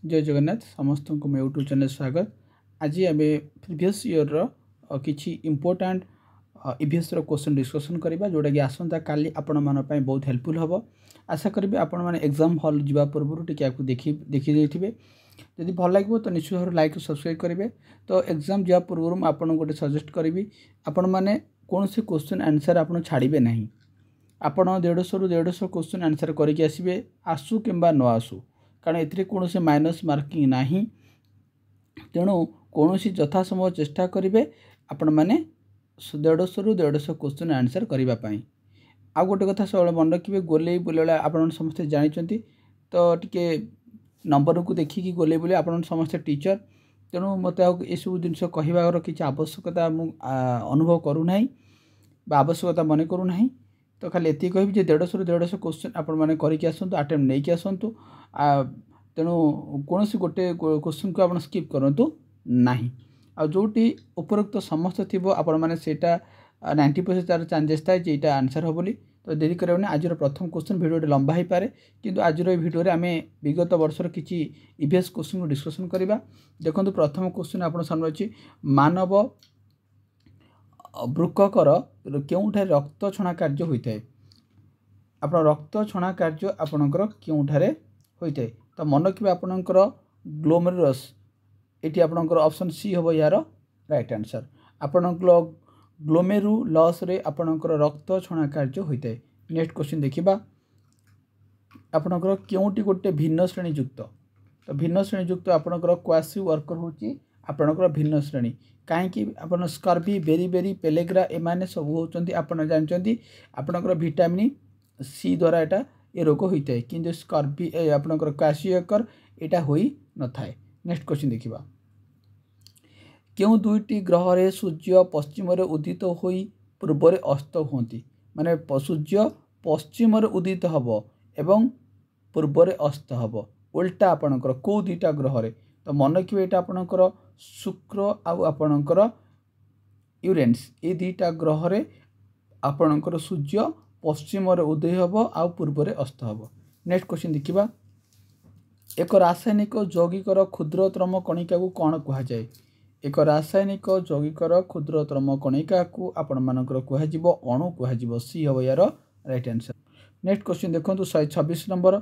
जय जगन्नाथ समस्त को मैं यूट्यूब चैनल स्वागत। आज आम प्रीवियस ईयर किसी इंपोर्टाट ईवीएस क्वेश्चन डिस्कसन करवा जोटा कि आसंता काली आपण मान बहुत हेल्पफुल हम। आशा करी आपण मैंने एग्जाम हॉल जा पूर्व टी देखी देते जदि भल लगे तो निश्चित भाव लाइक सब्सक्राइब करेंगे। तो एग्जाम जा पूर्व मुझे आपको गोटे सजेस्ट करी आपण मैंने कौन सी क्वेश्चन आंसर आप छाड़े ना। आपण 150 रु 150 क्वेश्चन आंसर करके आसबे आसू कि न आसू, कारण ए कौन से माइनस मार्किंग ना। तेणु कौन यथा संभव चेष्टा करेंगे आपण मैंने 150 रु 150 क्वेश्चन आंसर करने। आउ गोटे कथा सब मन रखिए, गोले बुले आप समस्ते जानते तो टी नंबर को देखिकी गोले बुले आप समस्ते टीचर। तेणु मत आसबू जिन कहबार किसी आवश्यकता अनुभव करूना आवश्यकता मन करूना। तो खाली ये कहि 150 रु 150 क्वेश्चन आपण मैंने करके आसतु, अटेम्प्ट नहीं कि आसतु। तेणु कौन गोटे क्वेश्चन को आप स्किप करूँ ना। आ जोटी उपरोक्त समस्त थी आपण मैंने 90% तार चांसेस थाए जे यहाँ आंसर हो बोली। तो देरी करें आज प्रथम क्वेश्चन वीडियो लंबा हो पारे, किंतु आज वीडियो आम विगत वर्षर किसी ईवीएस क्वेश्चन को डिस्कसन करवा। देखो प्रथम क्वेश्चन आप सामने अच्छी, मानव वृक्कर केउठारे रक्त छणा कार्य होता है। आप रक्त छणा कार्य आपणकर केउठारे होता है। तो मन रखिए आपणकर ग्लोमेरुलस, ये आपणकर ऑप्शन सी हम यार राइट आंसर। आपण ग्लोमेरुलस रे आपणकर रक्त छणा कार्य होता है। नेक्स्ट क्वेश्चन देखिबा, आपणकर केउटी गोटे भिन्न श्रेणी युक्त। तो भिन्न श्रेणी युक्त आपणकर क्वासी वर्कर होची आपणकर भिन्न श्रेणी। कहीं आप स्कर्वी, बेरीबेरी, पेलेग्रा एमाने सब होती आप जानते आपणकर विटामिन सी द्वारा यहाँ ये रोग होता है, कि स्कर्वी आपणकर क्वासियकर यहाँ हो न थाए। नेक्स्ट क्वेश्चन देखिबा, क्यों दुईटी ग्रह रे सूर्य पश्चिम उदित हो पूर्व अस्त होती। माने सूर्य पश्चिम उदित हम एवं पूर्व अस्त हम, उल्टा आपणकर कौ दुईटा ग्रह रे। तो मन रखिए यहाँ आपणकर शुक्र आपणकर यूरेनस, ये दुईटा ग्रह रे आपणकर सूर्य पश्चिम उदय हम आ पूर्व अस्त हम। नेक्स्ट क्वेश्चन देखिबा, एक रासायनिक यौगिकर क्षुद्रतम कणिका को कौन कह जाए। एक रासायनिक यौगिकर क्षुद्रतम कणिका को आपण मानकर कह अणु कह, सी हम यार राइट आंसर। नेक्स्ट क्वेश्चन देखो 126 नंबर,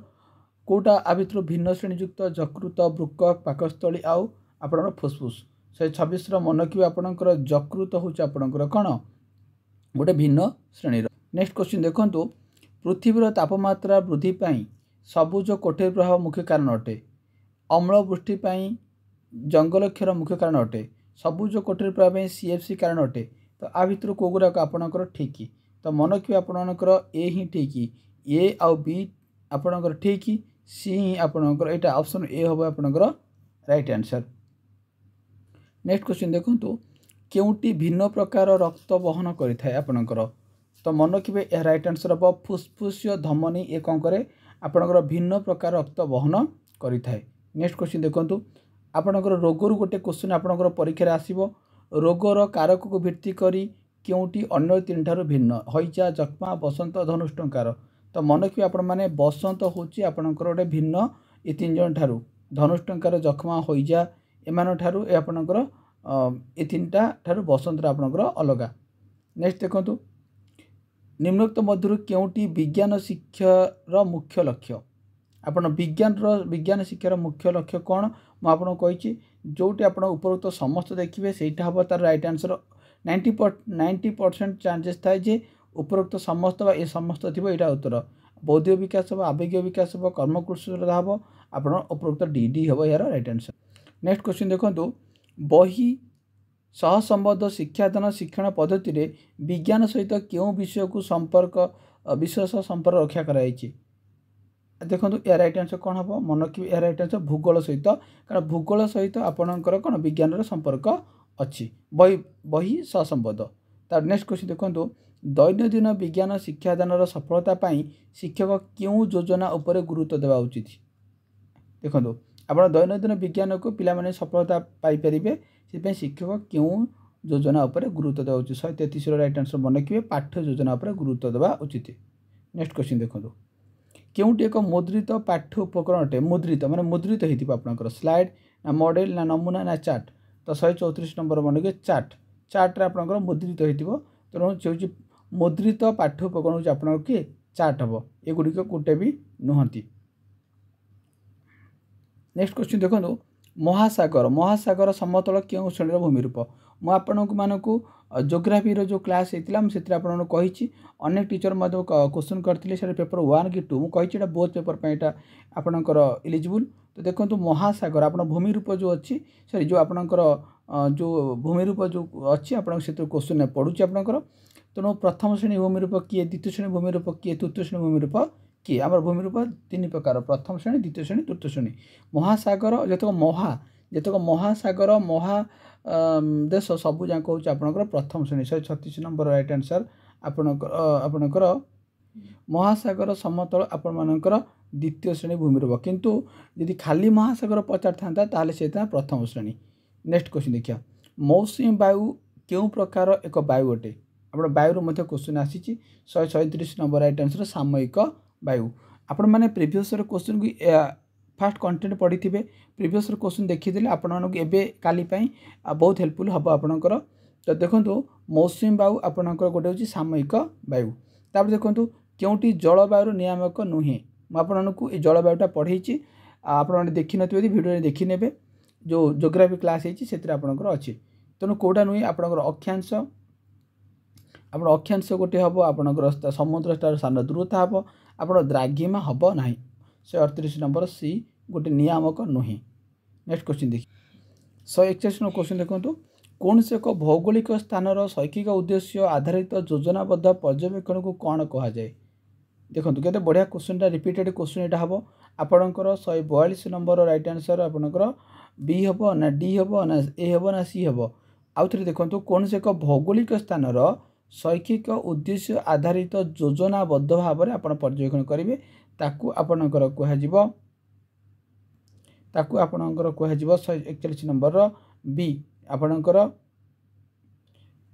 कोटा आ भितर भिन्न श्रेणीयुक्त यकृत, वृक्क, पाकस्थली आउ आपणकर फुसफुस। 126 मन रखिए आपणकर यकृत होची आपणकर कौन गोटे भिन्न श्रेणी। नेक्स्ट क्वेश्चन देखो, पृथ्वीर तापमात्रा वृद्धि पाई सबुज कोठरी प्रभाव मुख्य कारण अटे। अम्ल वृष्टि पाई जंगल क्षर मुख्य कारण अटे। सबुज कोठरी प्रभाव सीएफसी कारण अटे। तो आ भितर को गुराक आपणकर ठीक। तो मन रखिए आपणकर ए ही ठीक, ए आउ बी आपणकर ठीक, सी ही आपणकर यहाँ ऑप्शन ए हम आपणकर राइट आंसर। नेक्स्ट क्वेश्चन देखो, केउटी भिन्न प्रकार रक्त वहन करें आपणकर। तो मन रखिए यह राइट आंसर हम फुसफुसीय धमनी, ये कौन करे आपणकर भिन्न प्रकार रक्त वहन करें। नेक्स्ट क्वेश्चन देखो, आपणकर रोगर गोटे क्वेश्चन आपणकर परीक्षा आसीबो, रोगर कारक को भित्ति करी केउटी अन्य तीन ठार भिन्न, हईजा, जक्मा, बसंत, धनुष्टंकार। तो मन रखिए आपण मैंने बसंत होची आपणकर गोटे भिन्न ये तीन जन ठारू, धनुष्टंकार, जक्मा, हईजा एमान ठारू ए आपणकर ये तीनटा ठारू बसंत आपणकर अलगा। नेक्स्ट देखो, निम्नोक्त मध्य केउटी विज्ञान शिक्षार मुख्य लक्ष्य। आपण विज्ञान शिक्षार मुख्य लक्ष्य कौन मुझे कही, जोटी आप उपरोक्त समस्त देखिए सहीटा हम तार राइट आंसर। 90% चांसेस थाए जे उपरोक्त समस्त ए समस्त थी यहाँ उत्तर। बौद्धिक विकास हम, आवेगिक विकास हम, कर्मकुशलता हम, आप उपरोक्त डी हम यार राइट आंसर। नेक्स्ट क्वेश्चन देखो, बही सहसंबद्ध शिक्षादान शिक्षण पद्धति रे विज्ञान सहित क्यों विषय को विषय संपर्क रक्षा कराई। देखो या राइट आंसर कौन हम, मन रखिए या राइट आंसर भूगोल सहित, कारण भूगोल सहित आपणकर कौन विज्ञान संपर्क अच्छी बही सहसंबद्ध। तार नेक्स्ट क्वेश्चन देखो, दैनंदिन विज्ञान शिक्षादान सफलता पाई शिक्षक क्यों योजना उपर गुरुत्व देवा उचित। देखो आप दैनंदिन विज्ञान को पिला माने सफलता पाइपर से शिक्षक क्यों योजना उपर गुरुत्व देवा उचित। 133 राइट आंसर मन रखिए पाठ्य योजना उपर गुरुत्व देवा उचित। नेक्स्ट क्वेश्चन देखो, केउटी एक मुद्रित पाठ्य उपकरण अटे मुद्रित माने मुद्रित होइतिबा आपनकर स्लाइड ना मॉडल ना नमूना ना चार्ट तो 134 नंबर मन के चार्ट रे आपनकर मुद्रित होइतिबो तेणु जे मुद्रित पाठ्य उपकरण होछि आपनकर कि चार्ट हबो एगुडी को कोटे भी नुहंती। नेक्स्ट क्वेश्चन देखो महासागर समतल क्यों श्रेणी भूमि रूप मु आपनक मानकु ज्योग्राफी रो जो क्लास हेतिला हम सेतिर आपन कहिछि अनेक टीचर मधे क्वेश्चन करथिले से पेपर 1 कि 2 मु कहिछि एटा बोथ पेपर पे एटा आपनकर एलिजिबल तो देखंतु महासागर आपन भूमि रूप जो अछि सॉरी जो आपनकर जो भूमि रूप जो अछि आपन सेतिर क्वेश्चन पढुछि आपनकर तेणु प्रथम श्रेणी भूमि रूप किए द्वितीय श्रेणी भूमि रूप किए तृतीय श्रेणी भूमि रूप किए आम भूमि रूप 3 प्रकार प्रथम श्रेणी द्वितीय श्रेणी तृतीय श्रेणी महासागर जेतक महासागर देश सबू जाक हूँ आपंकर प्रथम श्रेणी 136 नंबर राइट आंसर आपणकर महासागर समतल आपण मानकर द्वितीय श्रेणी भूमि रूप किंतु यदि खाली महासागर पचार था ताले से प्रथम श्रेणी। नेक्स्ट क्वेश्चन देखिए मौसुमी वायु क्यों प्रकार एक वायु अटे आप वायु मध्य क्वेश्चन आसी 137 नंबर राइट आंसर सामयिक वायु आपण मैंने प्रीवियस क्वेश्चन को फास्ट कंटेंट पढ़ी थे प्रीवियस क्वेश्चन देखीदे आपण एबे काली बहुत हेल्पफुल हम आपणकर तो देखो मौसुमी वायु आपणकर गोटे हूँ सामयिक वायु तापर देखो क्योंटी जलवायु नियामक नुहे मुझे ये जलवायुटा पढ़े आपने देखी नथिबे वीडियो देखी नेबे जो ज्योग्राफी क्लास है आपणकर अच्छी तेणु कौटा नुहे आपणकर अक्षांश आप अक्षांश गोटे हम आपणकर समुद्र तार स्थान दूरता हम आप द्राघिमा हम ना 138 नंबर सी गोटे नियामक नुहे। नेक्स्ट क्वेश्चन देखिए 141 क्वेश्चन देखो कौन से एक भौगोलिक स्थानर शैक्षिक उद्देश्य आधारित योजनाबद्ध पर्यवेक्षण को कौन कह जाए देखो केते बढ़िया क्वेश्चन रिपीटेड क्वेश्चन यहाँ हम आपणकर 142 नंबर राइट आंसर आपणकर बी हम ना डी हम ना ए हम ना सी हम आउ थे देखो कौन से एक भौगोलिक स्थानर शैक्षिक उद्देश्य आधारित योजनाबद्ध भाव में आप पर्यवेक्षण करेंगे ताकू आपणकर कह 141 नंबर बी आपणकर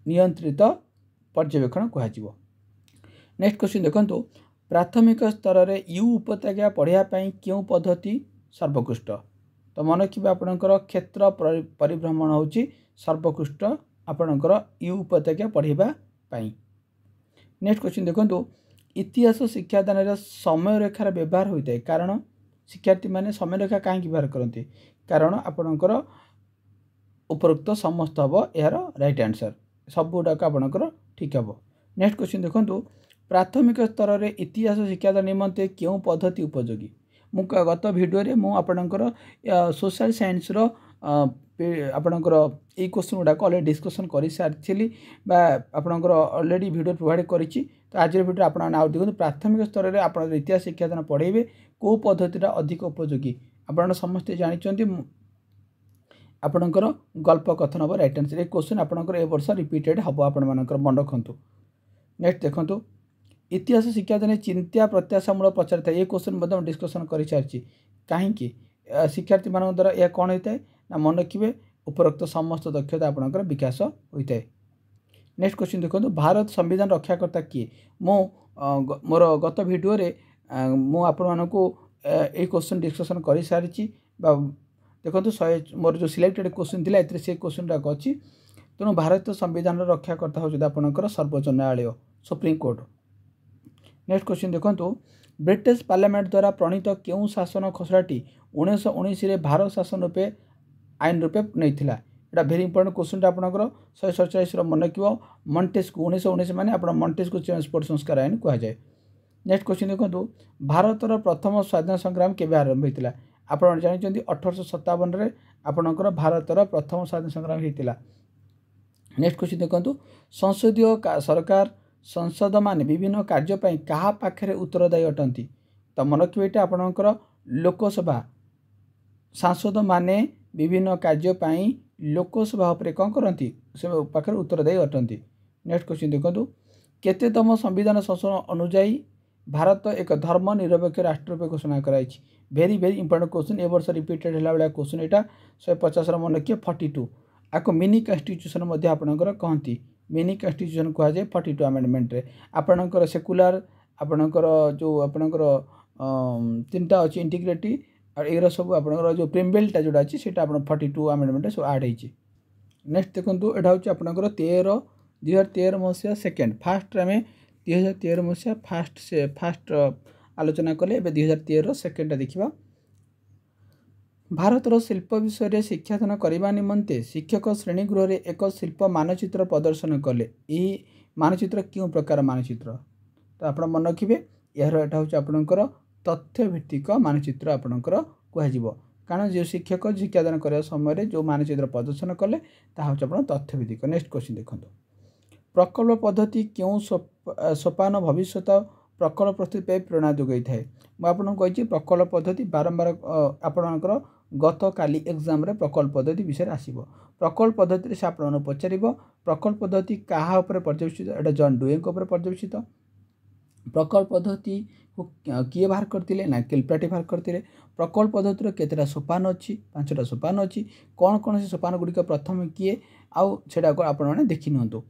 नियंत्रित पर्यवेक्षण कह। नेक्स्ट क्वेश्चन देखो प्राथमिक स्तर में यू उपत्यका पढ़ाई क्यों पद्धति सर्वोत्कृष्ट तो मन रखिए आपणकर क्षेत्र परिभ्रमण हूँ सर्वोत्कृष्ट आपणकर यू उपत्यका पढ़ाई। नेक्स्ट क्वेश्चन देखो इतिहास शिक्षादान समय रेखार व्यवहार होता है कारण शिक्षार्थी मैंने समय रेखा कहीं व्यवहार करते कारण आपणकर उपरोक्त समस्त हम यार राइट आंसर सब गुड़ाक आपणकर ठीक हम। नेक्स्ट क्वेश्चन देखो प्राथमिक स्तर में इतिहास शिक्षादान निमंते क्यों पद्धति उपयोगी मु गत भिडियो मु आपणकर सोशल साइंस रो आपणकर ये क्वेश्चन गुड़ाक अलरेडी डिस्कसन कर सारी आपणकर अलरेडी वीडियो प्रोवाइड करी तो आज वीडियो आप देखो प्राथमिक स्तर में आप इतिहास शिक्षादान पढ़ेबे कौ पद्धति अधिक उपयोगी आप समस्ते जानते आपणकर गल्प कथन हम राइट आंसर ये क्वेश्चन आपणकर ए वर्ष रिपीटेड हम आपण मन रखु। नेक्स्ट देखो इतिहास शिक्षादान चिंता प्रत्याशामूलक पचार था ये क्वेश्चन डिस्कसन कर सारी कहीं शिक्षार्थी मान द्वारा यह कौन होता है ना मन रखिए उपरोक्त समस्त दक्षता आपणकर विकास होता है। नेक्स्ट क्वेश्चन देखो भारत संविधान रक्षाकर्ता किए मोर गत वीडियो मुझे क्वेश्चन डिस्कसन कर सारी देखो मोर जो सिलेक्टेड क्वेश्चन थी से क्वेश्चन टाक अच्छी तेणु भारत संविधान रक्षाकर्ता होती आपणकर सर्वोच्च न्यायालय सुप्रीम कोर्ट। नेक्स्ट क्वेश्चन देखो ब्रिटिश पार्लियामेंट द्वारा प्रणीत क्यों शासन खसड़ाटी 1919 भारत शासन रूपे आईन रूपे नहीं यहाँ भेरी इंपोर्टेंट क्वेश्चन आपंकर 147 मन रखिए मॉन्टेस्क्यू 1919 माने आप मॉन्टेस्क्यू ट्रांसपोर्ट संस्कार आईन कहुए। नेक्स्ट क्वेश्चन देखो भारतर प्रथम स्वाधीनता संग्राम केवे आरंभ होता आप जानते 1857 आपणकर भारतर प्रथम स्वाधीनता संग्राम होता। नेक्स्ट क्वेश्चन देखो संसदीय सरकार संसद माने विभिन्न कार्यपाई क्या पाखे उत्तरदायी अटंती तो मन रखिए ये आपणकर लोकसभा सांसद माने विभिन्न कार्यपाई लोकसभा उपर कौन करती से पाखे उत्तरदायी अटंती। नेक्स्ट क्वेश्चन देखो केतेतम संविधान संशोधन अनुजाई भारत एक धर्म निरपेक्ष राष्ट्र रूप घोषणा कराई भेरी भेरी इंपोर्टेंट क्वेश्चन ए वर्ष रिपीटेड है क्वेश्चन यहाँ 150 मन रखिए 42 आपको मिनी कन्स्टिट्यूशन आपणकर कहती मिनी कन्स्टिट्यूशन कहुए 42 आमेंडमेंट रे आपणकर सेकुलर आपणकर जो आपणकर तीनटा अच्छी इंटीग्रिटी और एगुरा सब आपंकर जो प्रिम्बेलटा जोटा अच्छी से 42 आमेंडमेंट सब आड होती। नेक्स्ट देखो यहाँ हूँ आपंकर 2013 मसीहा सेकेंड फास्ट आम 2013 मसीहा फास्ट आलोचना कले 2013 सेकेंडटा देखा। भारतर शिल्प विषय में शिक्षादान करने निमंते शिक्षक श्रेणीगृह में एक शिल्प मानचित्र प्रदर्शन कले। यही मानचित्र क्यों प्रकार मानचित्र तो आप मन रखिए यार यहाँ हूँ आपंकर तथ्यभित्तिक मानचित्र आपंकर कह कारण जो शिक्षक शिक्षादान करने समय जो मानचित्र प्रदर्शन कले हूँ आप तथ्यभित्तिक। नेक्स्ट क्वेश्चन देखो प्रकल्प पद्धति क्यों सोपान भविष्य प्रकल्प प्रस्तुति पर प्रेरणा जोगाई थाए। मुझे प्रकल्प पद्धति बारंबार आपणकर गत काली एग्जाम रे प्रकल्प पद्धति विषय आसीबो। प्रकल्प पद्धति से आपन पचार प्रकल्प पद्धति क्या पर्यवेक्षित एटा जॉन डुए ऊपर पर्यवेक्षित। प्रकल्प पद्धति को किए बाहर करते ना किलप्राटी बाहर करते। प्रकल्प पद्धतिर केतेटा सोपान अच्छी 5टा सोपान अच्छी कौन कौन से सोपान गुड़िक प्रथम किए आउ सेटा को आपण मैंने देखि नियंतु।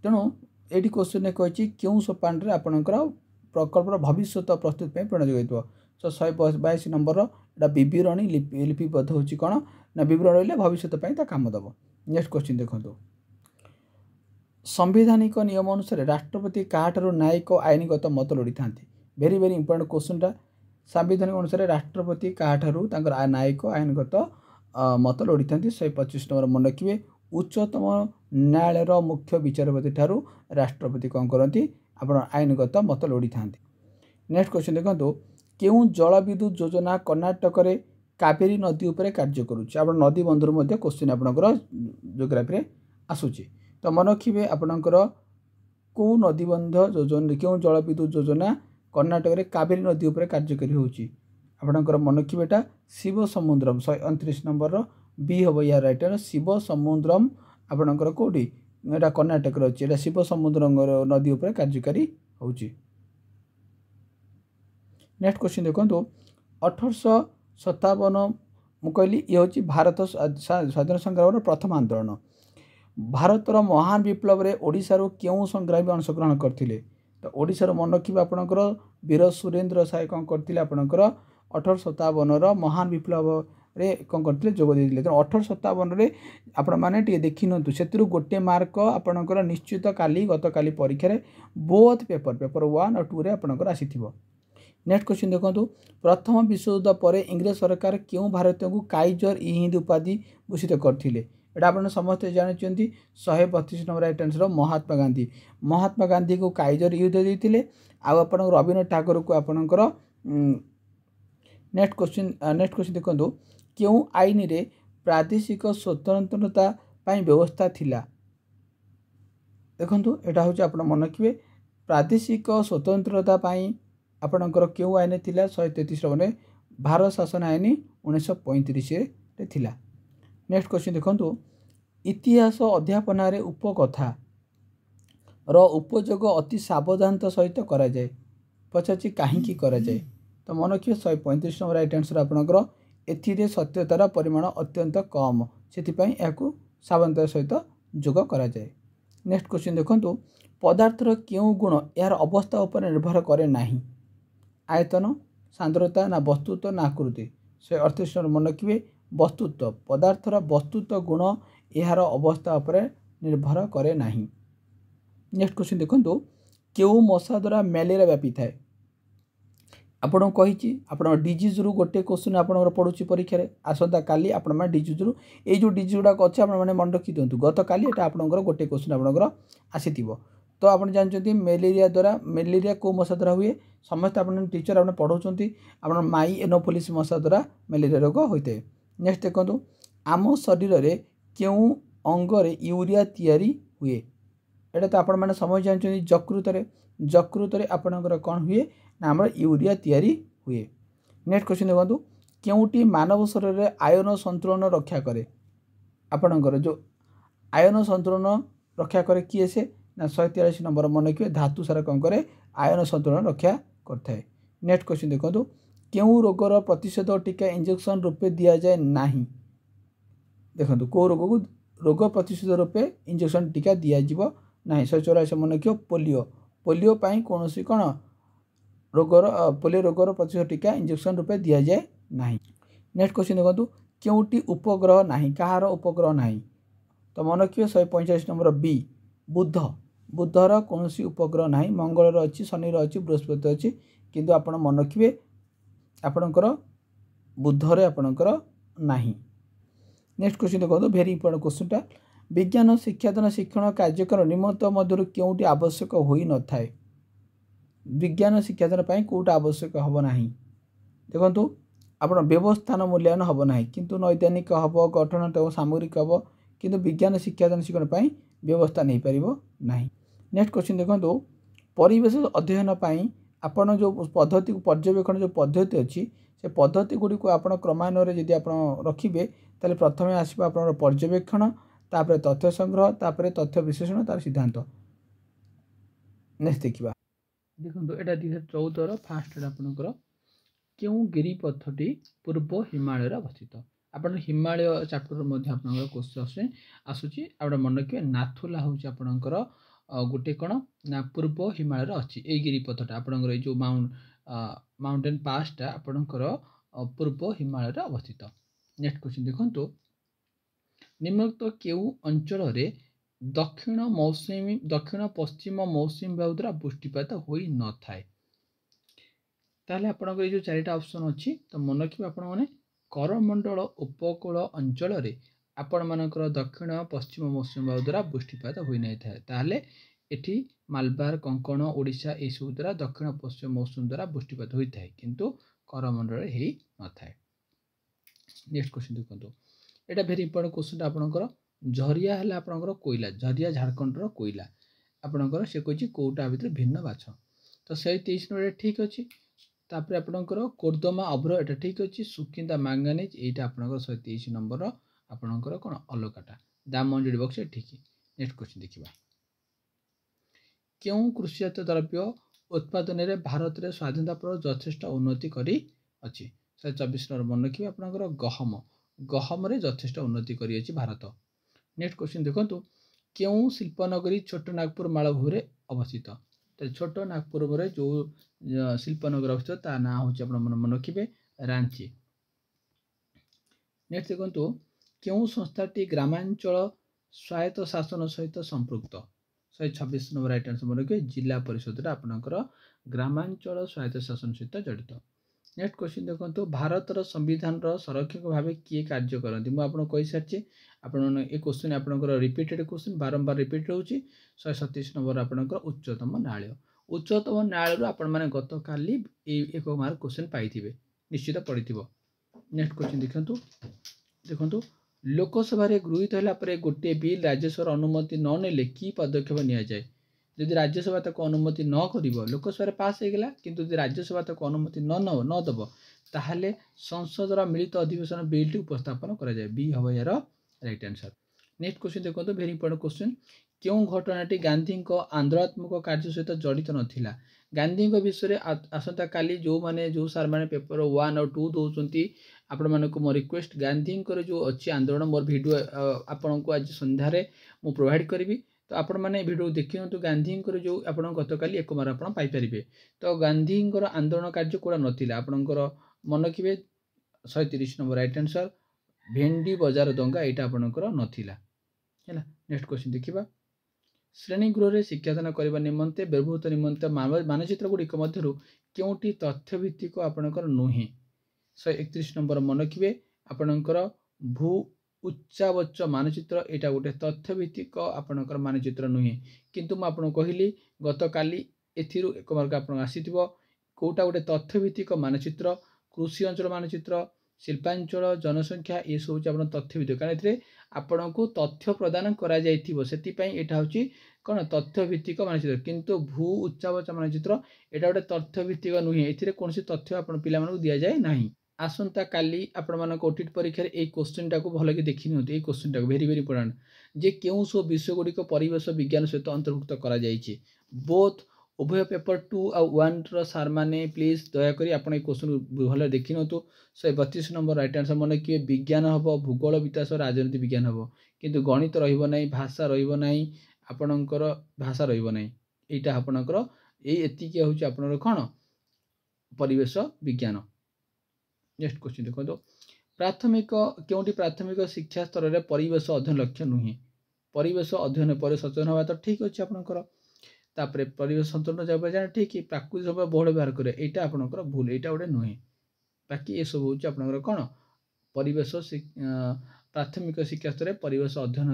तेणु ये क्वेश्चन कही क्यों सोपान रे आपणकर प्रकल्पर भविष्य प्रस्तुति में प्रेरणा जोगाई। सो 122 नंबर एटा विवरणी लिपिबद्ध होची कौन ना विवरण रही भविष्य काम दब। नेक्स्ट क्वेश्चन देखो संवैधानिक नियम अनुसार राष्ट्रपति क्या न्यायिक आईनगत मत लोड़ी था। वेरी वेरी इंपोर्टेंट क्वेश्चनटा संवैधानिक अनुसार राष्ट्रपति क्या न्यायिक आईनगत मत लोड़ी था। 125 नंबर मन रखिए उच्चतम न्यायालय मुख्य विचारपति ठारू राष्ट्रपति कौन करती आप आईनगत मत लोड़ी था। नेक्स्ट क्वेश्चन देखो क्यों जलविद्युत योजना कर्णाटक रे कावेरी नदी उपरे कार्य करुच्ची। आप नदी बंधुर मध्य क्वेश्चन आपणकर जियोग्राफी आसूची तो मन रखिए आपणकर कौ नदीबंध योजना क्यों जलविद्युत योजना कर्णाटक रे कावेरी नदी उपरे कार्यकारी होची आपणकर मन रखिए एटा शिव समुद्रम 129 नंबर बी हम यार राइट शिव समुद्रम आपणकर कौटी एटा कर्णाटक रे अछि एटा शिव समुद्रम नदी उपरे कार्यकारी होची। नेक्स्ट क्वेश्चन देखो 1857 मु कहली ये हूँ भारत स्वाधीन संग्राम प्रथम आंदोलन। भारतर महान विप्लव रे ओडिशारू क्यों संग्रामी अंशग्रहण करथिले तो ओडिशार मन रखिए आपणकर वीर सुरेंद्र साय कौन करथिले आपणकर 1857 महान विप्लव रे कौन करथिले जोग देथिले। तो 1857 रे आपण माने टिके देखि नतु सेतिरु गोटे मार्क आपणकर निश्चित काली गत काली परीक्षा रे बोथ पेपर 1 और 2 रे आपणकर आसीथिबो। नेक्स्ट क्वेश्चन देखो प्रथम विश्वयुद्ध पर इंग्रेज सरकार क्यों भारतीय को काइजर इ हिंद उपाधि भूषित करथिले एटा आपण समस्त जानते 132 number right answer Mahatma Gandhi को काइजर युद्ध देते आप रवीन्द्रनाथ ठाकुर को आपणकर। नेक्स्ट क्वेश्चन देखो क्यों आईन रे प्रादेशिक स्वतंत्रता व्यवस्था थिला देखो एटा हूँ आप मन रखिए प्रादेशिक स्वतंत्रता आपणकर क्यों आईन थिला 133 मैंने भारत शासन आईन 1935 रे थिला। नेक्स्ट क्वेश्चन देखो इतिहास अध्यापन उपकथा रो उपयोग अति सावधानता सहित करा जाए पचाची कहीं करा जाए तो मन रखिए 135 नंबर राइट आंसर आपणकर एथिरे सत्यतार परिमाण अत्यंत कम से सावधानतार सहित जोग करा जाए। नेक्स्ट क्वेश्चन देखो पदार्थर क्यों गुण यार अवस्था उपर निर्भर करे नाही आयतन सांद्रता ना वस्तुत्व ना आकृति 138 नंबर मन रखिए वस्तुत्व पदार्थर वस्तुत्व गुण यार अवस्था उपर निर्भर करे नाही। नेक्स्ट क्वेश्चन देखो क्यों मशा द्वारा मैलेरिया व्यापी थाए आपन कही आप डिजीज रु गोटे क्वेश्चन आप पढ़ुची परीक्षा आसंता काली आपण डिजीज रु ये जो डिजीज गुड़ाक अच्छे आपने मन रखी दिंतु गत काली एटा आपनकर गोटे क्वेश्चन आपनकर आसीथिबो। तो आप जानते मैलेरिया द्वारा मैलेरिया को मशा द्वारा हुए समस्त आप टीचर आपने पढ़ाऊँ आप माई एनोफिलिस मशा द्वारा मैलेरिया रोग होता है। नेक्स्ट देखो आम शरीर में क्यों अंगरे यूरिया तैयारी हुए एटा तो आपण मैंने समझ जानते जकृत आपणकर कौन हुए ना आम यूरिया तैयारी हुए। नेक्स्ट क्वेश्चन देखो क्योंटी मानव शरीर में आयन संतुलन रक्षा करे आपणकर जो आयन संतुलन रक्षा करे किए से ना 143 नंबर मन रखिए धातु सारा कौन करे आयन संतुलन रक्षा करता है। नेक्स्ट क्वेश्चन देखो क्यों रोगर प्रतिषेधक टीका इंजेक्शन रूपे दि जाए ना देखो कौ रोग को रोग प्रतिषेधक रूपे इंजेक्शन टीका दिज्व ना 184 मन रखिए पोलियो कौन कौन ରୋଗର ପୋଲିଓ ରୋଗର ପ୍ରତିଷେଧକ टीका इंजेक्शन रूपे दि जाए ना। नेक्स्ट क्वेश्चन देखो केउटी उपग्रह नहीं कहार उपग्रह नहीं तो मन रखिए 145 नंबर बी बुध बुधर कौन उपग्रह ना मंगल अच्छी शनि अच्छी बृहस्पति अच्छी किंतु आपण मन रखिए आपणकर बुधरे आपणकर नहीं। नेक्स्ट क्वेश्चन देखो भेरी इंपोर्टेंट क्वेश्चनटा विज्ञान शिक्षादान शिक्षण कार्यक्रम निमित्त मध्य केउटी आवश्यक होई न थाए विज्ञान शिक्षादान पाई कोटा आवश्यक हम ना देखु आप व्यवस्थान मूल्यांकन हम ना किंतु नैदानिक हम गठन सामग्रिक हम किंतु विज्ञान शिक्षादान शिक्षण पाई व्यवस्था नहीं पार ना। नेक्स्ट क्वेश्चन देखो परिवेश अध्ययन पाई आपण जो पद्धति पर्यवेक्षण जो पद्धति अच्छी से पद्धति गुड़िक आप क्रमान्वये जदि आप रखिए ताले प्रथम आसो आप पर्यवेक्षण तापर तथ्य संग्रह तापर तथ्य विश्लेषण तार सिद्धांत। नेक्स्ट देखा देखो यहाँ 2014 फास्ट आपंकर क्यों गिरिपथटी पूर्व हिमालय अवस्थित आप हिमालय चैप्टर आप क्वेश्चन आसूसी आप मन रखिए नाथुला हूँ आपणकर गोटे कौन ना पूर्व हिमालय अच्छी यही गिरिपथटा आपंकर जो माउंटेन पासटा आपणकर पूर्व हिमालय अवस्थित। नेक्स्ट क्वेश्चन देखो निम्नलिखित केउ अंचल दक्षिण पश्चिम मौसुमी बायु द्वारा वृष्टिपात होई न थाए ताहले आपनकर जो चारिटा ऑप्शन अच्छी तो मन रखिए आपण माने करमंडल उपकूल अंचल आपण मानकर दक्षिण पश्चिम मौसुमी बायु द्वारा वृष्टिपात होई नै थाए ताहले एठी मालबार कंकण ओडिशा ए सब द्वारा दक्षिण पश्चिम मौसुमी द्वारा वृष्टिपात होई थाए किंतु करमंडल हेई न थाए। नेक्स्ट क्वेश्चन देखो एटा भेरी इंपोर्टेंट क्वेश्चन आपनकर झरिया है आपनकर कोयला झरिया झारखंडर कोयला आपनकर से कहि कोटा भितर भिन्न बाछ तो 123 नंबर ठीक अच्छी तापर आपनकर कोर्दमा अभ्र एटा ठीक अच्छी सुकिंदा मैंगानीज एटा आपनकर 123 नंबर आपनकर कोन अलकाटा दामंजडी बक्स ठीक। नेक्स्ट क्वेश्चन देखिबा क्यों कृषिजात द्रव्य उत्पादन रे भारत रे स्वाधीनता पर यथेष्ट उन्नति करी अछि 124 नंबर मन रखिबा आपनकर गहम रे यथेष्ट उन्नति करी अछि भारत। नेक्स्ट क्वेश्चन देखो क्यों शिल्पनगरी छोट नागपुर मालभूमि अवस्थित तो छोट नागपुर में जो शिल्पनगर अवस्थित ता ना हूँ आप मन रखिए रांची। नेक्स्ट देखो क्यों संस्थाटी ग्रामांचल स्वायत्त शासन सहित संपृक्त 126 नंबर राइट आंसर मन रखिए जिला परिषद आपणकर ग्रामांचल स्वायत्त शासन सहित जड़ित। नेक्स्ट क्वेश्चन देखो भारतर संविधान संरक्षक भाव किए कार्य करती मुझे आपको कही सारी आपण ये क्वेश्चन आपंकर रिपीटेड क्वेश्चन बारंबार रिपीट रोचे 137 नंबर आपंकर उच्चतम न्यायालय आपण मैंने गत काली एक मार्क क्वेश्चन पाई निश्चित पड़ी। नेक्स्ट क्वेश्चन देखो लोकसभा गृहीत है गोटे बिल राज्यसभा अनुमति न नेले कि पदक्षेप नि जाए जदि राज्यसभा ताको अनुमति न करिवो लोकसभा पास हो गला किंतु यदि राज्यसभा ताको अनुमति न दब ताहले संसदर मिलित अधिवेशन बिल उपस्थापन करा जाए बी हम यार राइट आंसर। नेक्स्ट क्वेश्चन देखो वेरी इंपोर्टेंट क्वेश्चन क्यों घटनाटी गांधी आंदोलनात्मक कार्य सहित जड़ित नथिला गांधी विषय आसंता काली जो माने जो सार माने पेपर 1 और 2 दौरान आपण मानक मो रिक्वेस्ट गांधी जो अच्छी आंदोलन मोर वीडियो आपण को आज संध्यारे मु प्रोवाइड करी तो आपण मैंने वीडियो देखिए तो गांधी जो आप गत काली एक मार आप पाइपर तो गांधी आंदोलन कार्य कौड़ा नाला आपणकर मन रखिए 130 नंबर राइट आंसर भेंडी बजार दंगा यहाँ आपणकर नाला है। नेक्स्ट क्वेश्चन देखा श्रेणीगृह में शिक्षादान करने निमंते व्यवहृत निमंते मानचित्र गुड़िक मध्य क्योंटी तथ्यभित्तिक आपणकर नुहे 131 नंबर मन रखिए आपणकर भू उच्चावच मानचित्र यहाँ गोटे तथ्यभित्तिक आपणकर मानचित्र नुहे किंतु मुझे आपको कहली गत काली एथिरु एक मार्क आप आसीथिबो कोटा गोटे तथ्यभित्तिक मानचित्र कृषि अंचल मानचित्र शिल्पांचल जनसंख्या ये सब आप तथ्यभित्तिक कारण ए आपण को तथ्य प्रदान करा जाइथिबो सेतिपई एटा होची कोन तथ्यभित्तिक मानचित्र किंतु भू उच्चावच मानचित्र एटा गोटे तथ्यभित्तिक नुहे एथिरे कोनसी तथ्य आपण पिला मानकु दिया जाय नाही। आसंता काली आपण मानक ओटीटी परीक्षा रे ए क्वेश्चन टाको भल के देखि नियंतु ए क्वेश्चन टाको वेरी वेरी इंपोर्टेंट जे केउ सब विषय गुड़िक परिवेश विज्ञान सहित अंतर्भुक्त करा जायछि बोथ उभय पेपर 2 और 1 रो सार माने प्लीज दया करी आपण ए क्वेश्चन भल देखि नियंतु 132 नंबर राइट आंसर मन कि विज्ञान हबो भूगोल विकास राजनीति विज्ञान हबो किंतु गणित रहिबो नै भाषा रहिबो नै आपणकर भाषा रहिबो नै एटा आपणकर ए एतिकी होछि आपणकर कोन परिवेश विज्ञान। नेक्स्ट क्वेश्चन देखो प्राथमिक केउंटी प्राथमिक शिक्षा स्तर में परिवेश अध्ययन लक्ष्य नुहे परिवेश अध्ययन पर सचेतन हवा तो ठीक अच्छे आपंकर तापर परिवेश संतुलन जब जाना ठीक प्राकृतिक समय बहुल व्यवहार करे यहाँ आपंकर भूल यहाँ गोटे नुहे बाकी ये सब हूँ आपंकर कौन परिवेश प्राथमिक शिक्षा स्तर परिवेश अध्ययन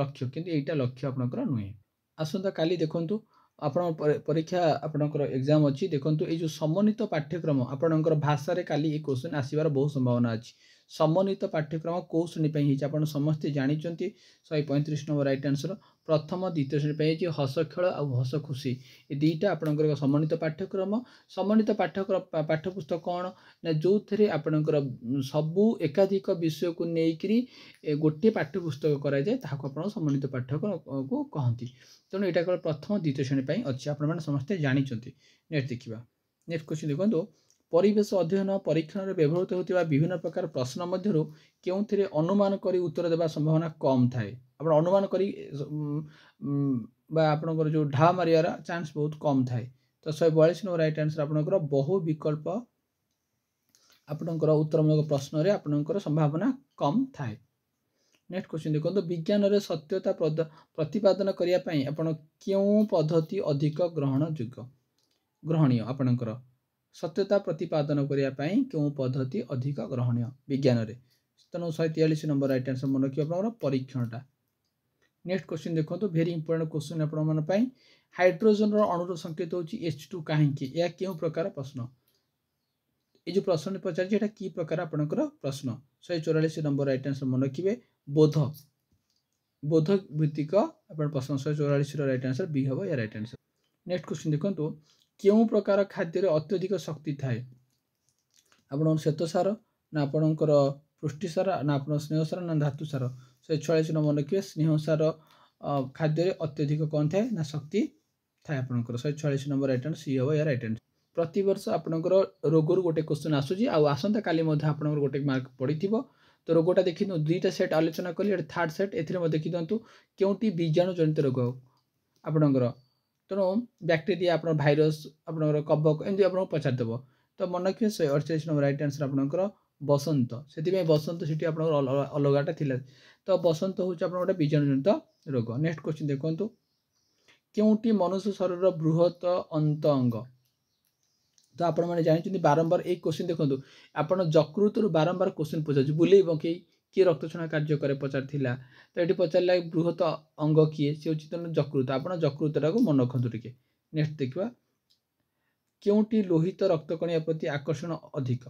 लक्ष्य किंतु यहाँ लक्ष्य आपंकर नुहे। आसंता काली देखंतु आपण परीक्षा आपणकर एग्जाम अच्छी देखो ये जो समन्वित पाठ्यक्रम आपणकर भाषा काली ये क्वेश्चन आसबार बहुत संभावना अच्छी समन्वित पाठ्यक्रम कौ श्रेणी आप समस्ते जानते 135 नंबर राइट आंसर प्रथम द्वितीय श्रेणी हस खेल आ हस खुशी ये दुईटा आपणकर समन्वित पाठ्यक्रम समन्वित पाठ्यक्रम पाठ्यपुस्तक कौन ना जो थे आपणकर सबू एकाधिक विषय को लेकर गोटे पाठ्यपुस्तक कराए आप समन्वित पाठ्यक्रम को कहती तेणु यहाँ केवल प्रथम द्वितीय श्रेणी अच्छी आप समस्ते जानते। नेक्स्ट देखा नेक्स्ट क्वेश्चन देखो परिवेश अध्ययन परीक्षण में व्यवहृत होता विभिन्न प्रकार प्रश्न मध्य के अनुमान कर उत्तर देवा संभावना कम थाए आप अनुमान कर आपंकर जो ढा मारियार चांस बहुत कम थाए तो 142 नंबर राइट आंसर आपंकर बहु विकल्प आपंकर उत्तरमूलक प्रश्न आपंकर संभावना कम थाए। नेक्स्ट क्वेश्चन देखो विज्ञान रे सत्यता प्रतिपादन करने आप क्यों पद्धति अधिक ग्रहणीय आपणकर सत्यता प्रतिपादन करने क्यों पद्धति अधिक ग्रहणीय विज्ञान रे तेणु 143 नंबर राइट आंसर मन रखिए आप परीक्षणटा। नेक्स्ट क्वेश्चन देखो वेरी इंपोर्टेंट क्वेश्चन आप हाइड्रोजन अणुर संकेत होची H2 कहीं यह क्यों प्रकार प्रश्न ये जो प्रश्न पचार कि प्रकार आपंकर प्रश्न 144 नंबर राइट आंसर मन रखिए बोध बोध भित्तिक प्रश्न 144 राइट आंसर बी हम या राइट आंसर। नेक्स्ट क्वेश्चन देखो क्यों प्रकार खाद्य अत्यधिक शक्ति थाए आप श्वेतसार ना आपणकर पुष्टिसार ना आप स्नेहसार ना धातुसार 146 नंबर रखिए स्नेहसार खाद्य अत्यधिक कौन थाए ना शक्ति थाए आपंकर 146 नंबर राइट आंसर सी हम या राइट आंसर। प्रति वर्ष आपंकर रोगर गोटे क्वेश्चन आसूँ आसंता काली आपंकर गोटे मार्क पड़ी तो रोगटा देखी दुईटा सेट आलोचना कली थर्ड सेट ए देखी दिंतु क्योंटी बीजाणु जनित रोग आपणकर तेणु बैक्टेरिया आप भाइरस आपंकर कवक एमती आपको पचारदेव तो मन रखिए 148 नंबर राइट आंसर आपंकर बसंत से बसंत सीटी आप अलगाटा थिला तो बसंत हूँ आप गोटे बीजाणु जनित रोग। नेक्स्ट क्वेश्चन देखो क्योंटी मनुष्य शरीर बृहत अंत अंग तो आप जानते बारंबार एक क्वेश्चन देखो आप यकृत बारंबार क्वेश्चन पचार बुले बकई किए रक्तछणा कार्य करे पचार तो ये पचारा बृहत अंग किए सी हूँ यकृत आप यकृतटा को मन रखु टे। नेक्स्ट देखा क्योंटी लोहित रक्तकणिया प्रति आकर्षण अधिक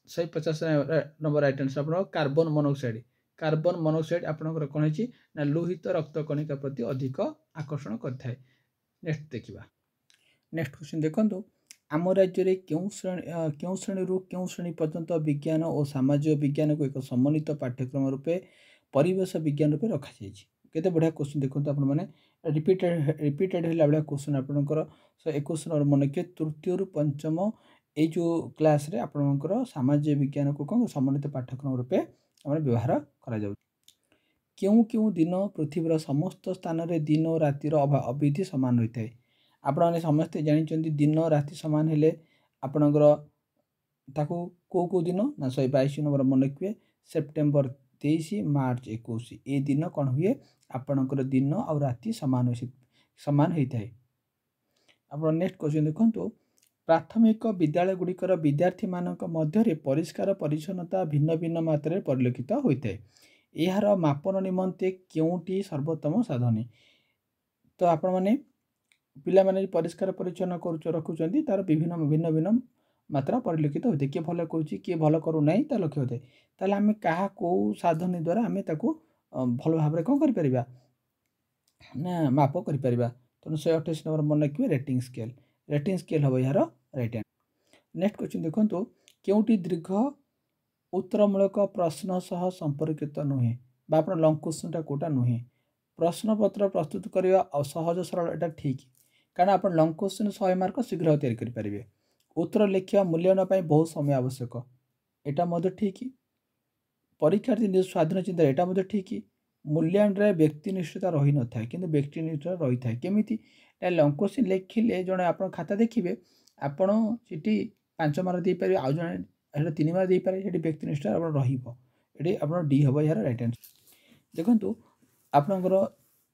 150 नंबर राइट आंसर आप कार्बन मोनोक्साइड आपंकर कौन है लोहित रक्तकणिका प्रति अधिक आकर्षण करए। नेक्स्ट देखा नेक्स्ट क्वेश्चन देखो आम राज्य में क्यों श्रेणी क्यों श्रेणी पर्यंत विज्ञान और सामाजिक विज्ञान को एक समन्वित पाठ्यक्रम रूपे परिवेश विज्ञान रूपे रखा केते बढ़िया क्वेश्चन देखो आपने रिपीटेड है भाया क्वेश्चन आपंकर 21 नंबर मन रखिए तृतीय पंचम ये जो क्लास रे आपंकर सामाजिक विज्ञान को कौन समन्वित पाठ्यक्रम रूपे व्यवहार करा क्यों क्यों दिन पृथ्वीर समस्त स्थान में दिन और रातिर अवधि सामान होता है आपने समस्ते जानते दिन राति सामान हेले आपणकर ताकू को दिन ना 122 नंबर मन रखिए सेप्टेम्बर 23 मार्च 21 ये दिन कौन हुए आपणकर दिन और राति सामान होता है। आप नेक्स्ट क्वेश्चन देखो प्राथमिक विद्यालय गुड़िकर विद्यार्थी मानक मध्य परिष्कार परिच्छन्नता भिन्न भिन्न मात्रा परिलक्षित होता है यार मापन निमंते क्योंटी सर्वोत्तम साधन तो आपण मैंने पिला माने परिष्कार परिच्छन्न रखुच्च तार विभिन्न भिन्न भिन्न मात्रा परिलक्षित होते किए भल कौन किए भल करू ना ता लक्ष्य होता है आम क्या कौ साधन द्वारा आम भल भाव कौन कर ना माप कर तेणु 128 नंबर मन रखिए रेटिंग स्केल हम यार राइट आंसर। नेक्स्ट क्वेश्चन देखो क्योंटी दीर्घ उत्तरमूलक प्रश्न सह संपर्कित नुहे आप लंग क्वेश्चनटा कौटा नुहे प्रश्न पत्र प्रस्तुत करने सहज सरल एटा ठीक कारण आप लंग क्वेश्चन 100 मार्क शीघ्र तैयारी करेंगे उत्तर लिखा मूल्यांकन बहुत समय आवश्यक यहाँ ठीक परीक्षार्थी निज स्वाधीन चिंता यहाँ ठीक मूल्यांकन व्यक्तिनिष्ठता रही न था कि व्यक्तिनिष्ठता रही था केमी लंग क्वेश्चन लिखिले जड़े आप खाता देखिए ଆପଣ ସେଠି 5 ମାର୍କ ଦେଇପାରିବେ, ଆଉ ଜଣେ ସେଟା 3 ମାର୍କ ଦେଇପାରେ, ସେଠି ବ୍ୟକ୍ତିନିଷ୍ଠ ଆପଣ ରହିବ। ଏଠି ଆପଣ ଡି ହେବ ଏହାର ରାଇଟ୍ ଆନ୍ସର୍। ଦେଖନ୍ତୁ ଆପଣଙ୍କର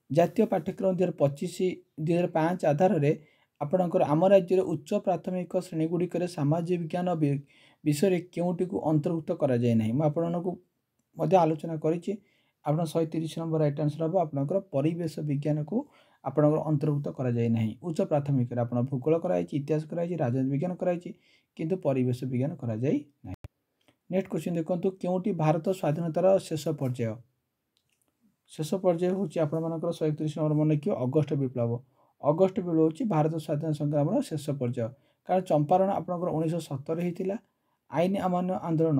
ଜାତୀୟ ପାଠ୍ୟକ୍ରମ 2025 ଆଧାରରେ ଆପଣଙ୍କର ଆମ ରାଜ୍ୟରେ ଉଚ୍ଚ ପ୍ରାଥମିକ ଶ୍ରେଣୀଗୁଡ଼ିକରେ ସାମାଜିକ ବିଜ୍ଞାନ ବିଷୟରେ କେଉଁଟିକୁ ଅନ୍ତର୍ଭୁକ୍ତ କରାଯାଏ ନାହିଁ। ମୁଁ ଆପଣମାନଙ୍କୁ ମଧ୍ୟ ଆଲୋଚନା କରିଛି। ଆପଣ 130 ନମ୍ବର ରାଇଟ୍ ଆନ୍ସର୍ ହେବ ଆପଣଙ୍କର ପରିବେଶ ବିଜ୍ଞାନକୁ ଆପଣଙ୍କର ଅନ୍ତର୍ଭୁକ୍ତ କରାଯାଇ ନାହିଁ। ଉଚ୍ଚ ପ୍ରାଥମିକରେ ଆପଣ ଭୂଗୋଳ କରାଯାଇଛି, ଇତିହାସ କରାଯାଇଛି, ରାଜନୀତି ବିଜ୍ଞାନ କରାଯାଇଛି, କିନ୍ତୁ ପରିବେଶ ବିଜ୍ଞାନ କରାଯାଇ ନାହିଁ। ନେକ୍ସଟ କ୍ୱେଶ୍ଚିନ୍ ଦେଖନ୍ତୁ, କେଉଁଟି ଭାରତ ସ୍ୱାଧୀନତାର ଶେଷ ପର୍ଯ୍ୟାୟ? ଶେଷ ପର୍ଯ୍ୟାୟ ହେଉଛି ଆପଣମାନଙ୍କର 131 ନମ୍ବର ମନେ ରଖିବ ଅଗଷ୍ଟ ବିପ୍ଳବ। ଅଗଷ୍ଟ ବିପ୍ଳବ ହେଉଛି ଭାରତ ସ୍ୱାଧୀନତା ସଂଗ୍ରାମର ଶେଷ ପର୍ଯ୍ୟାୟ। କାରଣ ଚମ୍ପାରଣ ଆପଣଙ୍କର 1917 ହେଇଥିଲା। ଆଇନ ଅମାନ୍ୟ ଆନ୍ଦୋଳନ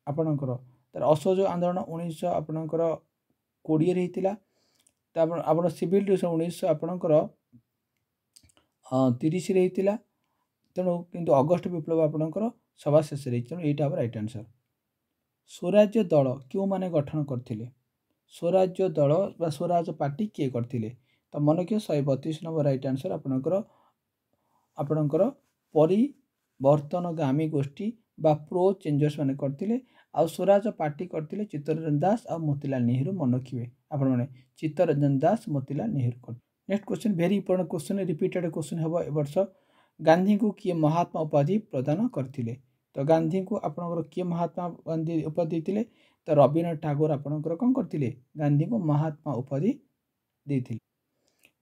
ଆପଣଙ୍କର ତାର ଅସହଯୋଗ ଆନ୍ଦୋଳନ 1900 ଆପଣଙ୍କର 20ରେ ହେଇଥିଲା। ତାପରେ ଆପଣ ସିଭିଲ ଡିସନ୍ 1900 ଆପଣଙ୍କର 30ରେ ହେଇଥିଲା। ତେଣୁ କିନ୍ତୁ ଅଗଷ୍ଟ ବିପ୍ଳବ ଆପଣଙ୍କର ସଭା ଶେଷରେ ହେଇଛି। ତେଣୁ ଏଇଟା ହେବ ରାଇଟ୍ ଆନ୍ସର୍। ସ୍ୱରାଜ୍ୟ ଦଳ କେଉଁମାନେ ଗଠନ କରିଥିଲେ? ସ୍ୱରାଜ୍ୟ ଦଳ ବା ସ୍ୱରାଜ ପାର୍ଟି କିଏ କରିଥିଲେ? ତ ମନେ ରଖିବ 132 ନମ୍ବର ରାଇଟ୍ ଆନ୍ସର୍ ଆପଣଙ୍କର ପରିବର୍ତ୍ତନଗାମୀ ଗୋଷ୍ଠୀ ବା ପ୍ରୋ ଚେଞ୍ଜର୍ସ ମାନେ କରିଥିଲେ। ଆଉ ସ୍ୱରାଜ ପାର୍ଟି କରିଥିଲେ ଚିତ୍ତରଞ୍ଜନ ଦାସ ଆଉ ମୋତିଲାଲ ନେହେରୁ। ମନେ ରଖିବେ ଆପଣମାନେ ଚିତ୍ତରଞ୍ଜନ ଦାସ ମୋତିଲାଲ ନେହେରୁ କରିଥିଲେ। Next question very important question, repeated question ହେବ ଏ ବର୍ଷ। ଗାନ୍ଧୀଙ୍କୁ କିଏ ମହାତ୍ମା ଉପାଧି ପ୍ରଦାନ କରିଥିଲେ? ତ ଗାନ୍ଧୀଙ୍କୁ ଆପଣଙ୍କର କିଏ ମହାତ୍ମା ଗାନ୍ଧୀ ଉପାଧି ଦେଇଥିଲେ? ତ ରବୀନ୍ଦ୍ରନାଥ ଠାକୁର ଆପଣଙ୍କର କ'ଣ କରିଥିଲେ? ଗାନ୍ଧୀଙ୍କୁ ମହାତ୍ମା ଉପାଧି ଦେଇଥିଲେ।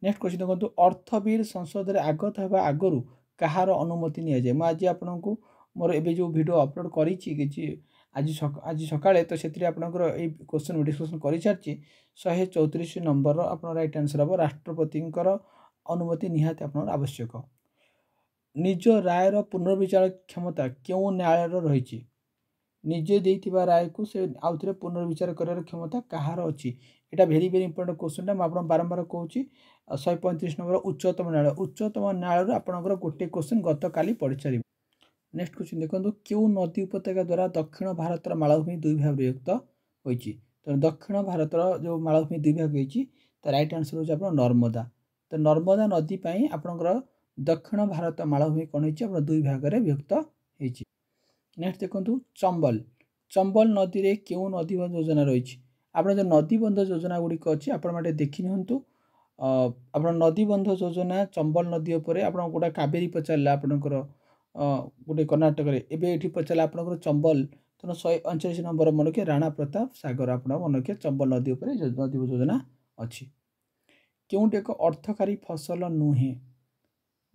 ନେକ୍ସଟ କ୍ୱେଶ୍ଚିନ୍ ଦେଖନ୍ତୁ, ଅର୍ଥ ବିଲ୍ ସଂସଦରେ ଆଗତ ହେବା ଆଗରୁ କାହାର ଅନୁମତି ନିଆଯାଏ? ମୁଁ ଆଜି ଆପଣଙ୍କୁ ମୋର ଏବେ ଯେଉଁ ଭିଡ଼ିଓ ଅପଲୋଡ଼ କରିଛି କିଛି ଆଜି ସକାଳେ, ତ ସେଥିରେ ଆପଣଙ୍କର ଏଇ କ୍ୱେଶ୍ଚିନ୍ ଡିସ୍କସନ୍ କରିସାରିଛି। 134 ନମ୍ବରର ଆପଣ ରାଇଟ୍ ଆନ୍ସର୍ ହେବ ରାଷ୍ଟ୍ରପତିଙ୍କର ଅନୁମତି ନିହାତି ଆପଣଙ୍କର ଆବଶ୍ୟକ। ନିଜ ରାୟର ପୁନର୍ବିଚାର କ୍ଷମତା କେଉଁ ନ୍ୟାୟାଳୟର ରହିଛି? ନିଜେ ଦେଇଥିବା ରାୟକୁ ସେ ଆଉଥରେ ପୁନର୍ବିଚାର କରିବାର କ୍ଷମତା କାହାର ଅଛି? ଏଇଟା ଭେରି ଇମ୍ପୋର୍ଟାଣ୍ଟ କ୍ୱେଶ୍ଚିନ୍ଟା ମୁଁ ଆପଣଙ୍କୁ ବାରମ୍ବାର କହୁଛି। 135 ନମ୍ବର ଉଚ୍ଚତମ ନ୍ୟାୟାଳୟ। ଉଚ୍ଚତମ ନ୍ୟାୟାଳୟରୁ ଆପଣଙ୍କର ଗୋଟିଏ କ୍ୱେଶ୍ଚିନ୍ ଗତକାଲି ପଢ଼ିସାରିବ। ନେକ୍ସଟ କ୍ୱେଶ୍ଚିନ୍ ଦେଖନ୍ତୁ, କେଉଁ ନଦୀ ଉପତ୍ୟକା ଦ୍ୱାରା ଦକ୍ଷିଣ ଭାରତର ମାଳଭୂମି ଦୁଇ ଭାଗ ବିଭକ୍ତ ହୋଇଛି? ତ ଦକ୍ଷିଣ ଭାରତର ଯେଉଁ ମାଳଭୂମି ଦୁଇ ଭାଗ ହୋଇଛି, ତ ରାଇଟ୍ ଆନ୍ସର୍ ହେଉଛି ଆପଣ ନର୍ମଦା। ତ ନର୍ମଦା ନଦୀ ପାଇଁ ଆପଣଙ୍କର ଦକ୍ଷିଣ ଭାରତ ମାଳଭୂମି କ'ଣ ହେଇଛି? ଆପଣ ଦୁଇ ଭାଗରେ ବିଭକ୍ତ ହେଇଛି। ନେକ୍ସଟ ଦେଖନ୍ତୁ, ଚମ୍ବଲ ନଦୀରେ କେଉଁ ନଦୀବନ୍ଧ ଯୋଜନା ରହିଛି? ଆପଣ ଯେଉଁ ନଦୀବନ୍ଧ ଯୋଜନା ଗୁଡ଼ିକ ଅଛି ଆପଣମାନେ ଦେଖି ନିଅନ୍ତୁ। ଆପଣ ନଦୀବନ୍ଧ ଯୋଜନା ଚମ୍ବଲ ନଦୀ ଉପରେ ଆପଣ ଗୋଟେ କାବେରୀ ପଚାରିଲା ଆପଣଙ୍କର ଗୋଟେ କର୍ଣ୍ଣାଟକରେ, ଏବେ ଏଠି ପଚାରିଲା ଆପଣଙ୍କର ଚମ୍ବଲ। ତେଣୁ 139 ନମ୍ବର ମନେ ରଖିବେ ରାଣା ପ୍ରତାପ ସାଗର ଆପଣ ମନେ ରଖିବେ ଚମ୍ବଲ ନଦୀ ଉପରେ ନଦୀ ଯୋଜନା ଅଛି। କେଉଁଠି ଏକ ଅର୍ଥକାରୀ ଫସଲ ନୁହେଁ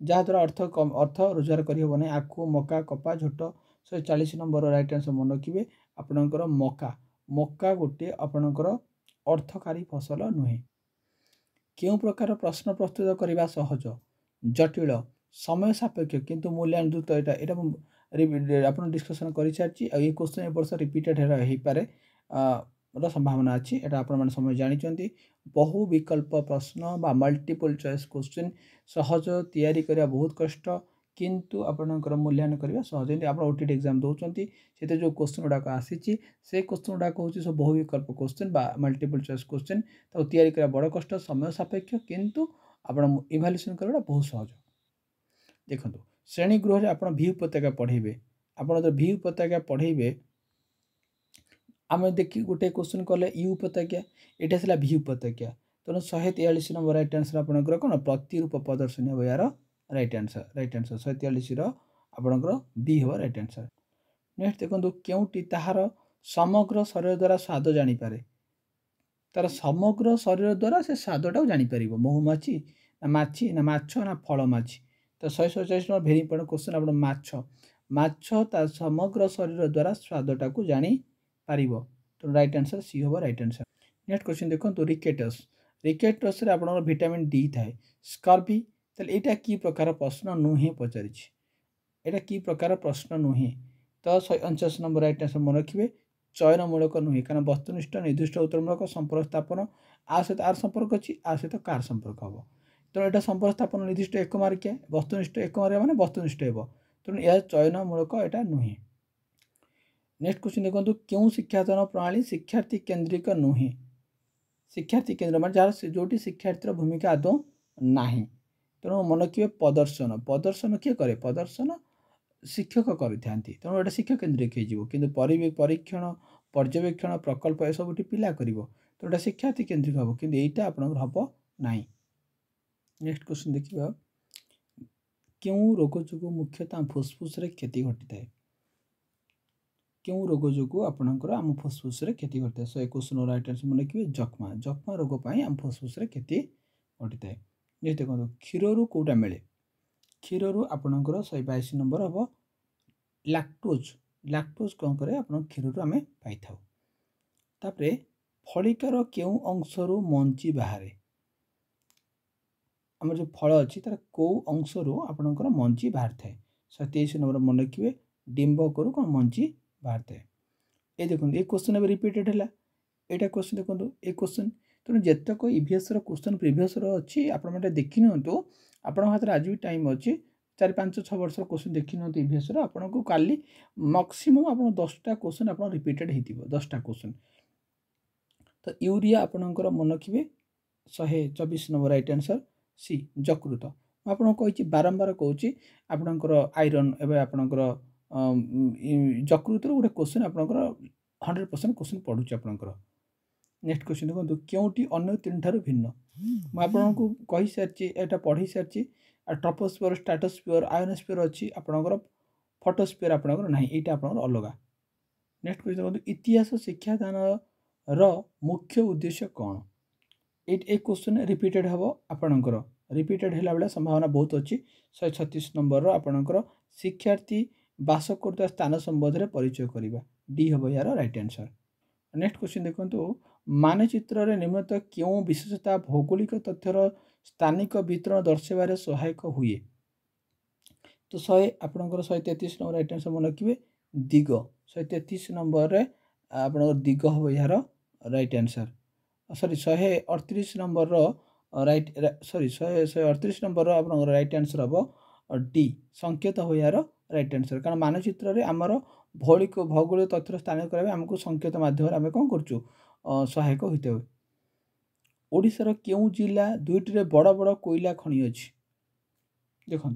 ଯାହାଦ୍ୱାରା ଅର୍ଥ ରୋଜଗାର କରିହେବ ନାହିଁ? ଆଖୁ, ମକା, କପା, ଝୋଟ। 140 ନମ୍ବର ରାଇଟ୍ ଆନ୍ସର୍ ମନେ ରଖିବେ ଆପଣଙ୍କର ମକା ଗୋଟିଏ ଆପଣଙ୍କର ଅର୍ଥକାରୀ ଫସଲ ନୁହେଁ। କେଉଁ ପ୍ରକାର ପ୍ରଶ୍ନ ପ୍ରସ୍ତୁତ କରିବା ସହଜ, ଜଟିଳ, ସମୟ ସାପେକ୍ଷ କିନ୍ତୁ ମୂଲ୍ୟାନ୍ୱିତ? ଏଇଟା ମୁଁ ଆପଣ ଡିସ୍କସନ୍ କରିସାରିଛି। ଆଉ ଏଇ କ୍ୱେଶ୍ଚିନ୍ ଏ ବର୍ଷ ରିପିଟେଡ୍ ହେଇପାରେ ର ସମ୍ଭାବନା ଅଛି। ଏଇଟା ଆପଣମାନେ ସମୟ ଜାଣିଛନ୍ତି। ବହୁ ବିକଳ୍ପ ପ୍ରଶ୍ନ ବା ମଲ୍ଟିପଲ୍ ଚଏସ୍ କ୍ୱେଶ୍ଚିନ୍ ସହଜ, ତିଆରି କରିବା ବହୁତ କଷ୍ଟ, କିନ୍ତୁ ଆପଣଙ୍କର ମୂଲ୍ୟାୟନ କରିବା ସହଜ। ଯେମିତି ଆପଣ OTT ଏକ୍ଜାମ୍ ଦେଉଛନ୍ତି, ସେଥିରେ ଯେଉଁ କ୍ୱେଶ୍ଚିନ୍ ଗୁଡ଼ାକ ଆସିଛି ସେ କ୍ୱେଶ୍ଚିନ୍ ଗୁଡ଼ାକ ହେଉଛି ସବୁ ବହୁ ବିକଳ୍ପ କ୍ୱେଶ୍ଚିନ୍ ବା ମଲ୍ଟିପଲ୍ ଚଏସ୍ କ୍ୱେଶ୍ଚିନ୍। ତାକୁ ତିଆରି କରିବା ବଡ଼ କଷ୍ଟ, ସମୟ ସାପେକ୍ଷ, କିନ୍ତୁ ଆପଣ ଇଭାଲୁଏସନ୍ କରିବା ବହୁତ ସହଜ। ଦେଖନ୍ତୁ, ଶ୍ରେଣୀ ଗୃହରେ ଆପଣ ଭି ଉପତ୍ୟକା ପଢ଼େଇବେ। ଆପଣ ଯଦି ଭି ଉପତ୍ୟକା ପଢ଼େଇବେ, ଆମେ ଦେଖି ଗୋଟେ କ୍ୱେଶ୍ଚିନ୍ କଲେ ୟୁ ଉପତ୍ୟକା, ଏଇଟା ଥିଲା ଭି ଉପତ୍ୟକା। ତେଣୁ 143 ନମ୍ବର ରାଇଟ୍ ଆନ୍ସର୍ ଆପଣଙ୍କର କ'ଣ? ପ୍ରତିରୂପ ପ୍ରଦର୍ଶନୀ ହେବ ଏହାର ରାଇଟ୍ ଆନ୍ସର୍। 143ର ଆପଣଙ୍କର ବି ହେବ ରାଇଟ୍ ଆନ୍ସର୍। ନେକ୍ସଟ ଦେଖନ୍ତୁ, କେଉଁଟି ତାହାର ସମଗ୍ର ଶରୀର ଦ୍ୱାରା ସ୍ୱାଦ ଜାଣିପାରେ? ତାର ସମଗ୍ର ଶରୀର ଦ୍ୱାରା ସେ ସ୍ୱାଦଟାକୁ ଜାଣିପାରିବ। ମହୁମାଛି ନା ମାଛି ନା ମାଛ ନା ଫଳ ମାଛି? ତ 147 ନମ୍ବର ଭେରି ଇମ୍ପୋର୍ଟାଣ୍ଟ କ୍ୱେଶ୍ଚିନ୍ ଆପଣ ମାଛ ତା ସମଗ୍ର ଶରୀର ଦ୍ୱାରା ସ୍ୱାଦଟାକୁ ଜାଣିପାରିବ। ତେଣୁ ରାଇଟ୍ ଆନ୍ସର୍ ସି ହେବ ରାଇଟ୍ ଆନ୍ସର୍। ନେକ୍ସଟ କ୍ୱେଶ୍ଚିନ୍ ଦେଖନ୍ତୁ, ରିକେଟସରେ ଆପଣଙ୍କର ଭିଟାମିନ୍ ଡି ଥାଏ। ସ୍କର୍ଭି, ତାହେଲେ ଏଇଟା କି ପ୍ରକାର ପ୍ରଶ୍ନ ନୁହେଁ ପଚାରିଛି? ଏଇଟା କି ପ୍ରକାର ପ୍ରଶ୍ନ ନୁହେଁ? ତ 149 ନମ୍ବର ରାଇଟ୍ ଆନ୍ସର୍ ମନେ ରଖିବେ ଚୟନମୂଳକ ନୁହେଁ, କାରଣ ବସ୍ତୁନିଷ୍ଠ ନିର୍ଦ୍ଦିଷ୍ଟ ଉତ୍ତରମୂଳକ ସମ୍ପର୍କ ସ୍ଥାପନ, ଆ ସହିତ ଆର ସମ୍ପର୍କ ଅଛି, ଆ ସହିତ କାର ସମ୍ପର୍କ ହେବ। ତେଣୁ ଏଇଟା ସମ୍ପର୍କ ସ୍ଥାପନ ନିର୍ଦ୍ଦିଷ୍ଟ 1 ମାର୍କିଆ, ବସ୍ତୁନିଷ୍ଠ 1 ମାର୍କିଆ ମାନେ ବସ୍ତୁନିଷ୍ଠ ହେବ। ତେଣୁ ଏହା ଚୟନମୂଳକ ଏଇଟା ନୁହେଁ। ନେକ୍ସଟ କ୍ୱେଶ୍ଚିନ୍ ଦେଖନ୍ତୁ, କେଉଁ ଶିକ୍ଷାଦାନ ପ୍ରଣାଳୀ ଶିକ୍ଷାର୍ଥୀ କେନ୍ଦ୍ରିକ ନୁହେଁ? ଶିକ୍ଷାର୍ଥୀ କେନ୍ଦ୍ର ମାନେ ଯେଉଁଠି ଶିକ୍ଷାର୍ଥୀର ଭୂମିକା ଆଦୌ ନାହିଁ। तेणु मन रखिए प्रदर्शन प्रदर्शन किए करे प्रदर्शन शिक्षक करिथांती तेणु एटा शिक्षक केन्द्रिक हो कि परीक्षण पर्यवेक्षण प्रकल्प ए सब पिला कर तो एटा शिक्षार्थी केन्द्रिक हम कि यहीटा आप हम ना। नेक्स्ट क्वेश्चन देखिए क्यों रोग जो मुख्यतः फुस्फुस क्षति घटी थाए क्यों रोग जो आपणकर आम फुस्फुस क्षति घटी थाए। 100 क्वेश्चन राइट आंसर मन रखिए जक्मा जक्मा रोग पर आम फुस्फुस क्षति घटी थाए। ये देखो क्षीर रू कौटा मिले क्षीर रू आपणकर 122 नंबर हम लैक्टोज लैक्टोज कौन करे आप क्षीर रू आम पाई तापर फलिकार क्यों अंशरू मंजी बाहर आम जो फल अच्छी तार कौ अंशरू आपणकर मंजी बाहर थाए 123 नंबर मन रखिए डिम्बक कौन मंजी बाहर थाए। ये देखो ये क्वेश्चन अब रिपीटेड है यहाँ क्वेश्चन देखो ये क्वेश्चन तेणु जितक ईवीएस क्वेश्चन प्रिवियस अच्छी आप देखी नियंतु आपण हाथ आज भी टाइम अच्छी 4-5-6 वर्ष क्वेश्चन देखी नियंतु ईवीएस आपको काली मैक्सिमम आप 10टा क्वेश्चन आप रिपीटेड हो 10टा क्वेश्चन। तो यूरिया आपणकर मन रखिए 124 नंबर राइट आंसर सी यकृत आपको कही बारंबार कहूँ आपणकर आयरन एवं आपणकर यकृत गोटे क्वेश्चन आपणकर 100% क्वेश्चन पढ़ुचे आपणकर। नेक्स्ट क्वेश्चन देखो क्योंटी अन्य 3 ठारू भिन्न मुझे कही सारी यहाँ पढ़ी सारी ट्रोपोस्फियर स्ट्रेटोस्फियर आयोनोस्फियर अच्छी आपणकर फोटोस्फियर आपणकर ना यहाँ आपणकर अलग। नेक्स्ट क्वेश्चन देखो इतिहास शिक्षादान रो मुख्य उद्देश्य कौन ये क्वेश्चन रिपीटेड हम आपणकर रिपीटेड है बेले संभावना बहुत अच्छी 136 नंबर आपणकर शिक्षार्थी बास कर स्थान संबंध में परिचय करवा डी हम यार राइट आंसर। नेक्स्ट क्वेश्चन देखो मानचित्र निम्नत क्यों विशेषता भौगोलिक तथ्यर स्थानिक वितरण दर्शाइबार सहायक हुए। तो 100 आपणकर 133 नंबर राइट आंसर मन रखिए दिग 133 नंबर आपणकर दिग हम यार right answer sorry 138 number right sorry 138 number आपणकर राइट आंसर हम डी संकेत हो यार राइट आंसर कारण मानचित्र रे आमर भौगोलिक तथ्य स्थान कराया आमको संकेत माध्यम आम कौन करूँ सहायक होते हुए। ओडिशार क्यों जिला दुईटी बड़ बड़ कोयला खनि अच्छी देखो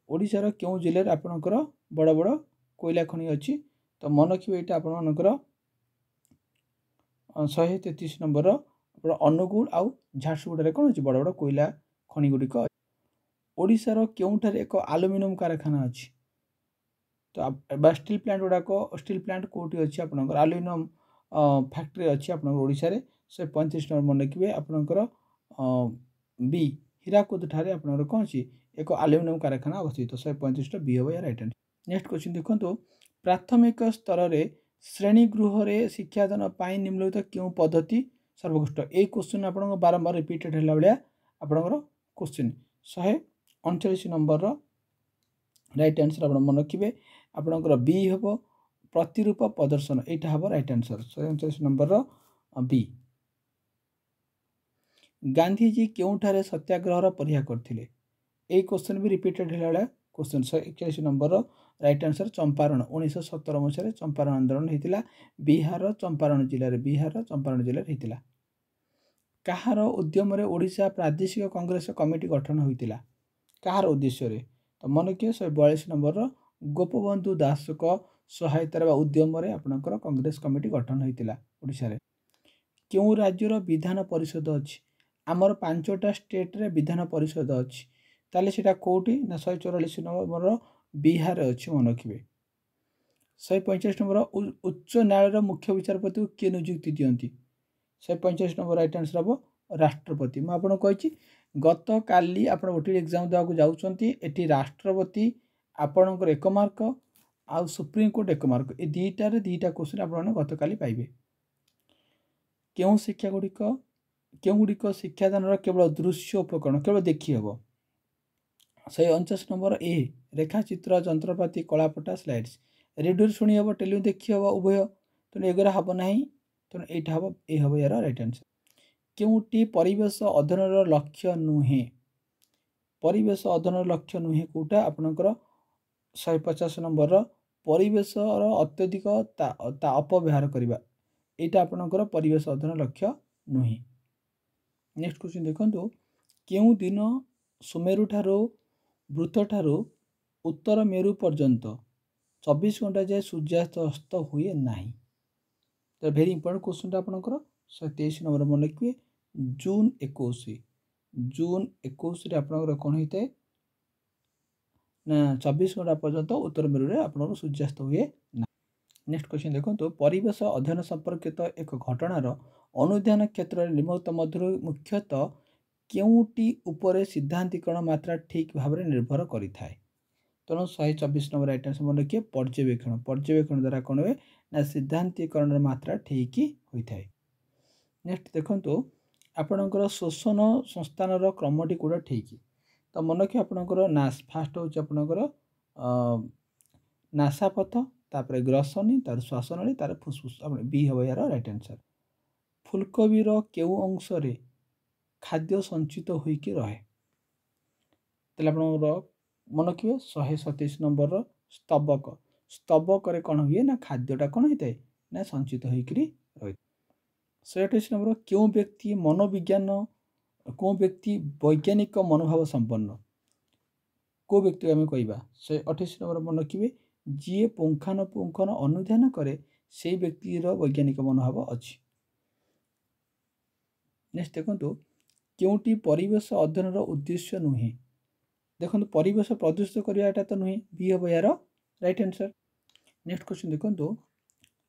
ओडिशार क्यों जिले आपणकर बड़ बड़ कोयला खनि अच्छी तो मन रखिए ये आपणकर 133 नंबर अनुगुल आउ झारसुगुड़ा कौन अच्छी बड़ बड़ कोयला खनि गुड़िक। ओडिशार क्योंठार एक आलुमिनियम कारखाना अच्छी तो स्टील प्लांट गुड़ाक स्टील प्लांट कौटी अच्छी आपणकर आलुमिनियम फैक्ट्री अच्छी आपणकर ओडिशा रे 135 नंबर मन रखिए आपणकर बी हीराकुद ठारे आपणकर कौन अच्छी एक आलुमिनियम कारखाना अवस्थित 135 बी हम राइट आंसर। नेक्स्ट क्वेश्चन देखो प्राथमिक स्तर में श्रेणीगृह रे शिक्षादान पाई निम्नलिखित क्यों पद्धति सर्वोत्कृष्ट ये क्वेश्चन आप बारंबार रिपीटेड है भाया आपणकर क्वेश्चन 139 नंबर राइट आंसर आप मन रखिए आपणकर बी हम प्रतिरूप प्रदर्शन यहाँ हम राइट आंसर 139 नंबर बी। गांधीजी क्योंठारे सत्याग्रह परीक्षा करथिले ये क्वेश्चन भी रिपीटेड है भाया question 141 number right answer Champaran 1917 मसीह चंपारण आंदोलन होता बिहार चंपारण जिले होता। कहार उद्यम ओडिशा प्रादेशिक कांग्रेस कमिटी गठन होता कहार उद्देश्य तो मन किए 142 नंबर गोपबंधु दास सहायतार उद्यम आपणकर कांग्रेस कमिटी गठन होता ओडिशा रे। क्यों राज्यर विधान परिषद अच्छी आमर 5टा स्टेट रे विधान परिषद अच्छी ताले सेटा कोटी ना 144 नंबर बिहार अच्छी मन रखिए। 145 नंबर उच्च न्यायालय मुख्य विचारपति को किए नियुक्ति दियंती 145 नंबर राइट आंसर हम राष्ट्रपति मुझे कही गत काली आप ओटीटी एग्जाम देवाक जाऊँगी एटी राष्ट्रपति आपणकर 1 मार्क आउ सुप्रीमकोर्ट 1 मार्क ये दुईटा क्वेश्चन आप गत काली पाइबे। क्यों शिक्षा गुड़िक शिक्षादान केवल दृश्य उपकरण केवल देखी हम 149 नंबर ए रेखाचित्र जंत्रपाति कलापटा स्लाइड्स रेडियो शुणी हम टेलीविजन देखी हम उभय तेणु एगुरा हम ना तेणु यहाँ हम ए हम यार राइट आंसर। क्योंटी परिवेश अध्ययन लक्ष्य नुहे परिवेश अध्ययन लक्ष्य नुहे कौटा आपणकर 150 नंबर परिवेश अत्यधिक अपव्यवहार करवा यहाँ आपणकर परिवेश अध्ययन लक्ष्य नुहे। नेक्स्ट क्वेश्चन देखो क्यों दिन सुमेरु ठारू वृत्त ठारू उत्तर मेरु पर्यंत 24 घंटा जाए सूर्यास्त अस्त हुए नहीं। तो भेरी इंपोर्टेंट क्वेश्चन आपंकर 123 नंबर मन रखिए जून 21 जून 21 आपंकर कौन होता है ना 24 घंटा पर्यंत उत्तर मेरु रे आपंकर सूर्यास्त हुए ना। नेक्स्ट क्वेश्चन देखो परिवेश अध्ययन संपर्कित एक घटनार अनुध्यान क्षेत्र में निम्नलिखित मध्य मुख्यतः केउटी उपरे सिद्धांतिकरण मात्रा ठीक भाव में निर्भर करि थाए। तेणु 124 नंबर राइट आंसर मन रखिए पर्यवेक्षण। पर्यवेक्षण द्वारा कौन हुए ना सिद्धांतिकरण मात्रा ठीक होता है। नेक्स्ट देखो आपणकर शोषण संस्थान क्रमटी कौटा ठीक तो मन रखिए आपणकर नास फास्ट हूँ आपणकर नासापथ तापर ग्रसनी तार श्वासनली तार फुसफुस बी हम यार राइट आंसर। फुलकोबीर केउ अंश खाद्य संचित होइकी रहे तेल आपणकर मन रखिए 127 नंबर स्तबक। स्तबक कौन हुए ना खाद्यटा कौन होता है ना संचित होइकी रही। 128 नंबर क्यों व्यक्ति मनोविज्ञान कौ व्यक्ति वैज्ञानिक मनोभाव संपन्न को व्यक्ति आम कह 128 नंबर मन रखिए जी पुंखानुपुंखन अनुध्यान करे से व्यक्तिर वैज्ञानिक मनोभाव अच्छी। नेक्स्ट देखो क्योंटी परिवेश अध्ययन उद्देश्य नुहे देखो परिवेश प्रदूषित करवाटा तो नुहे बी हम यार राइट आंसर। नेक्स्ट क्वेश्चन देखो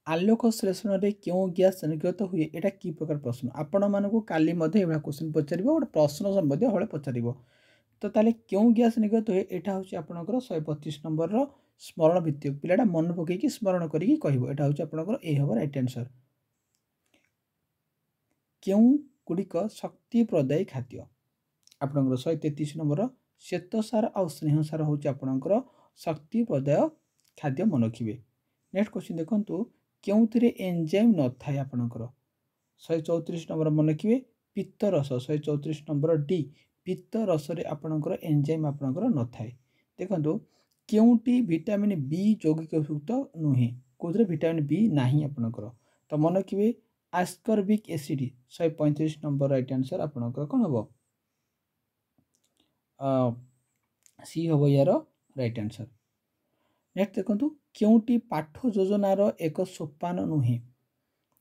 आलोक श्लेषण में क्यों गैस निर्गत हुए यहाँ कि प्रकार प्रश्न आपण मानक काली क्वेश्चन पचार गोटे प्रश्न संबंधी हमें पचार तो ताले क्यों गैस निर्गत हुए यहाँ हूँ आपंकर 125 नंबर स्मरण भित्तिक पिलाटा मन पकईकि स्मरण करके कह यहाँ हूँ आपंकर ए हम राइट आंसर। क्यों गुड़िक शक्ति प्रदायी खाद्य आपंकर 133 नंबर श्वेतसार आउ स्नेहसार हूँ आपंकर शक्ति प्रदाय खाद्य मन रखिए। नेक्स्ट क्वेश्चन देखो क्यों एंजाइम न थाए आपंकर 134 नंबर मन रखिए पित्तरस 134 नंबर डी पित्तरस आपंकर एंजाइम आपंकर न थाए। देखो क्योंटी विटामिन बी यौगिकयुक्त नुहे कौन विटामिन बी ना आपंकर तो मन रखिए आस्कर्बिक एसिड 135 नंबर राइट आंसर आपंकर कौन हम सी हम यार राइट आंसर। नेक्स्ट देखो क्योंटी पाठ योजनार एक सोपान नुहे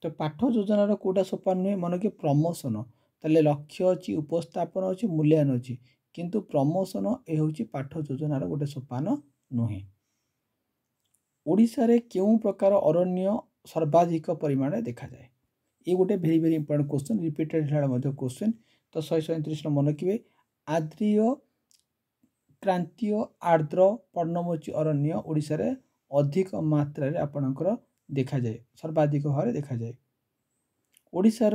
तो पाठ योजनार कौटा सोपान नुहे मन कि प्रमोशन ताले लक्ष्य अच्छी उपस्थापन अच्छी मूल्यांकन अच्छी किंतु प्रमोशन ए हूँ पाठ योजनार गोटे सोपान नुहे। ओडिशा रे क्यों प्रकार अरण्य सर्वाधिक परिमाण देखा जाए ये गोटे भेरी भेरी इंपोर्टेंट क्वेश्चन रिपीटेड क्वेश्चन तो 137 मन रखिए आद्रीय क्रांतीय आर्द्र पर्णमोची अरण्य ओडिशा रे अधिक मात्रा रे आपणकर देखा जाए सर्वाधिक भाव देखा जाए। ओडिशार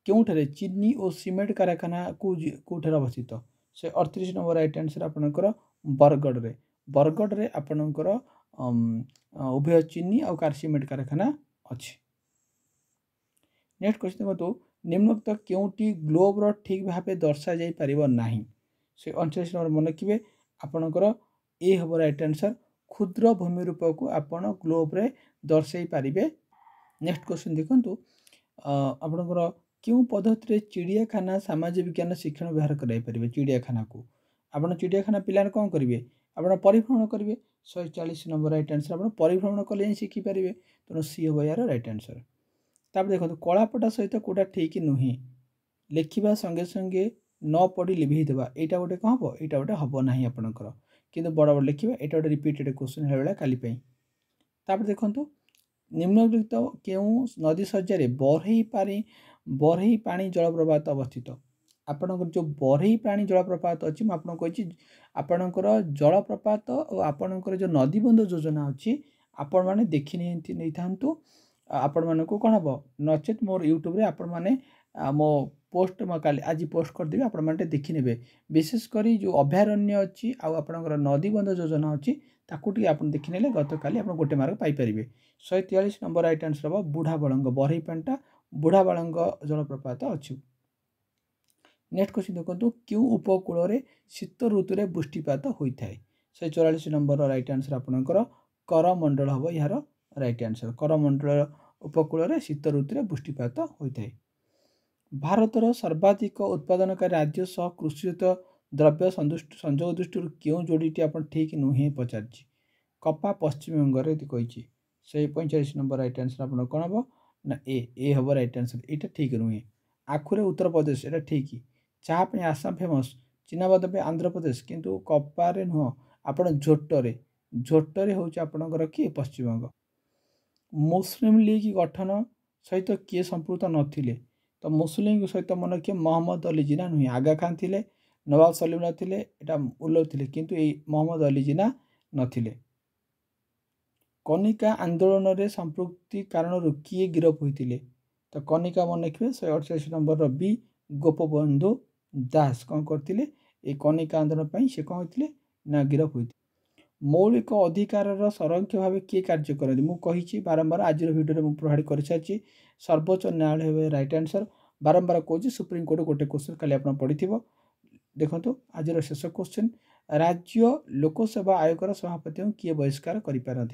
क्योंठारे चीनी और सीमेंट कारखाना कौठार अवस्थित से 38 नंबर राइट आंसर आपणकर बरगढ़ रे बरगढ़ रे आपणकर उभय चीनी और सीमेंट कारखाना अच्छी। नेक्स्ट क्वेश्चन देखो निम्नलिखित क्योंटी ग्लोबर ठीक भाव दर्शा जाई परिबो नाही से 39 नंबर मन रखिए आपणकर ए हम राइट आंसर क्षुद्र भूमि रूप को आपण ग्लोब रे दर्शाई पारिबे। नेक्स्ट क्वेश्चन देखो आपणकर क्यों पद्धति चिड़ियाखाना सामाजिक विज्ञान शिक्षण व्यवहार कराई चिड़ियाखाना को आप चिड़ियाखाना पिला कौन करेंगे आप परिभ्रमण करेंगे 140 नंबर राइट आंसर आप परिभ्रमण कले ही शिखिपारे तेणु सी हम यार राइट आंसर। तापर देखो कलापटा सहित कौटा ठीक नुहे लिखा संगे संगे न पढ़ी लिभेदेवा यहाँ गोटे कौन हम यहाँ गोटे हम ना आपंकर किंतु बड़ बड़ लिखा यहाँ गोटे रिपीटेड क्वेश्चन है काली तापर देखो निम्नलिखित क्यों नदी सज्जा बरही पानी जलप्रपात अवस्थित आपणकर जो बरही पानी जलप्रपात अच्छी मुझे कही आपणकर जलप्रपात और आपणकर जो नदीबंध योजना अच्छी आपण मैंने देखी नहीं था आपण मानक कौन हम नचेत मोर यूट्यूब रे आपण मैंने मो पोस्ट काली आज पोस्ट करदेवी आपण मैंने देखी ने विशेषकर जो अभयारण्य अच्छी आपणकर नदीबंध योजना अच्छी ताकू आप देखने गत काली आप गोटे mark Piper 143 number right answer हम बुढ़ा बालंग बरही पानीटा बुढ़ा बालंग जलप्रपात अच्छी। नेक्स्ट क्वेश्चन देखो क्यों उपकूल शीत ऋतु में वृष्टिपात होता है 144 नंबर राइट आंसर आपणकर करमंडल हम यार राइट आंसर करमंडल उपकूल शीत ऋतु में वृष्टिपात होता है। भारतर सर्वाधिक उत्पादनकारी राज्य सह कृषिजात द्रव्य संजोग दृष्टि क्यों जोड़ीटी आप ठीक नुहे पचार कपा पश्चिमबंग कही से 45 नंबर राइट आंसर आप कौन हम ना ए हम राइट आंसर यहाँ ठीक नुहे आखुरे उत्तर प्रदेश यहाँ ठीक चापे आसाम फेमस चिनाबादाम आंध्र प्रदेश किंतु कपारे नुह आप झोटरे हूँ आपणकर किए पश्चिमबंग मुस्लिम लीग गठन सहित किए संपृक्त नथिले तो मुस्लिम सहित मन किए मोहम्मद अली जिना नुहे आगा खान थे नवाब सलीम नथिले एटा उल्लेख थे किंतु मोहम्मद अली जिना नथिले कनिका आंदोलन रे संपृक्ति कारण किए गिरफ होते तो कनिका मन रखिए 148 नंबर बी गोपबंधु दास कौन करते ये कनिका आंदोलन से कौन होते ना गिरफ होते मौलिक अधिकार संरक्षक भाव किए कार्य करती मुझे बारंबार आज भिडियो में प्रोवाइड कर सारी सर्वोच्च न्यायालय राइट आंसर बारंबार कहूँ सुप्रीमकोर्ट गोटे क्वेश्चन काली आप पढ़ी देखो आज शेष क्वेश्चन राज्य लोकसेवा आयोग सभापति किए बहिष्कार करें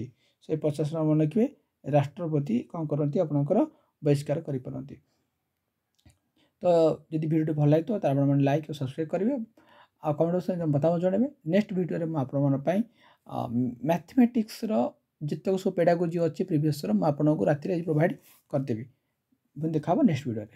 से 50 नंबर लिखे राष्ट्रपति कौन करती आपंकर बहिष्कार करें तो जदि भिडियो भल लगे तो आप लाइक और सब्सक्राइब करेंगे आ कमेंट बॉक्स में मतामत जनइबे नेक्स्ट वीडियो में आप मैथमेटिक्स जितक सब पेडागोजी अच्छी प्रिवियस मुझे राति प्रोवाइड करदेवी देखा नेक्स्ट वीडियो।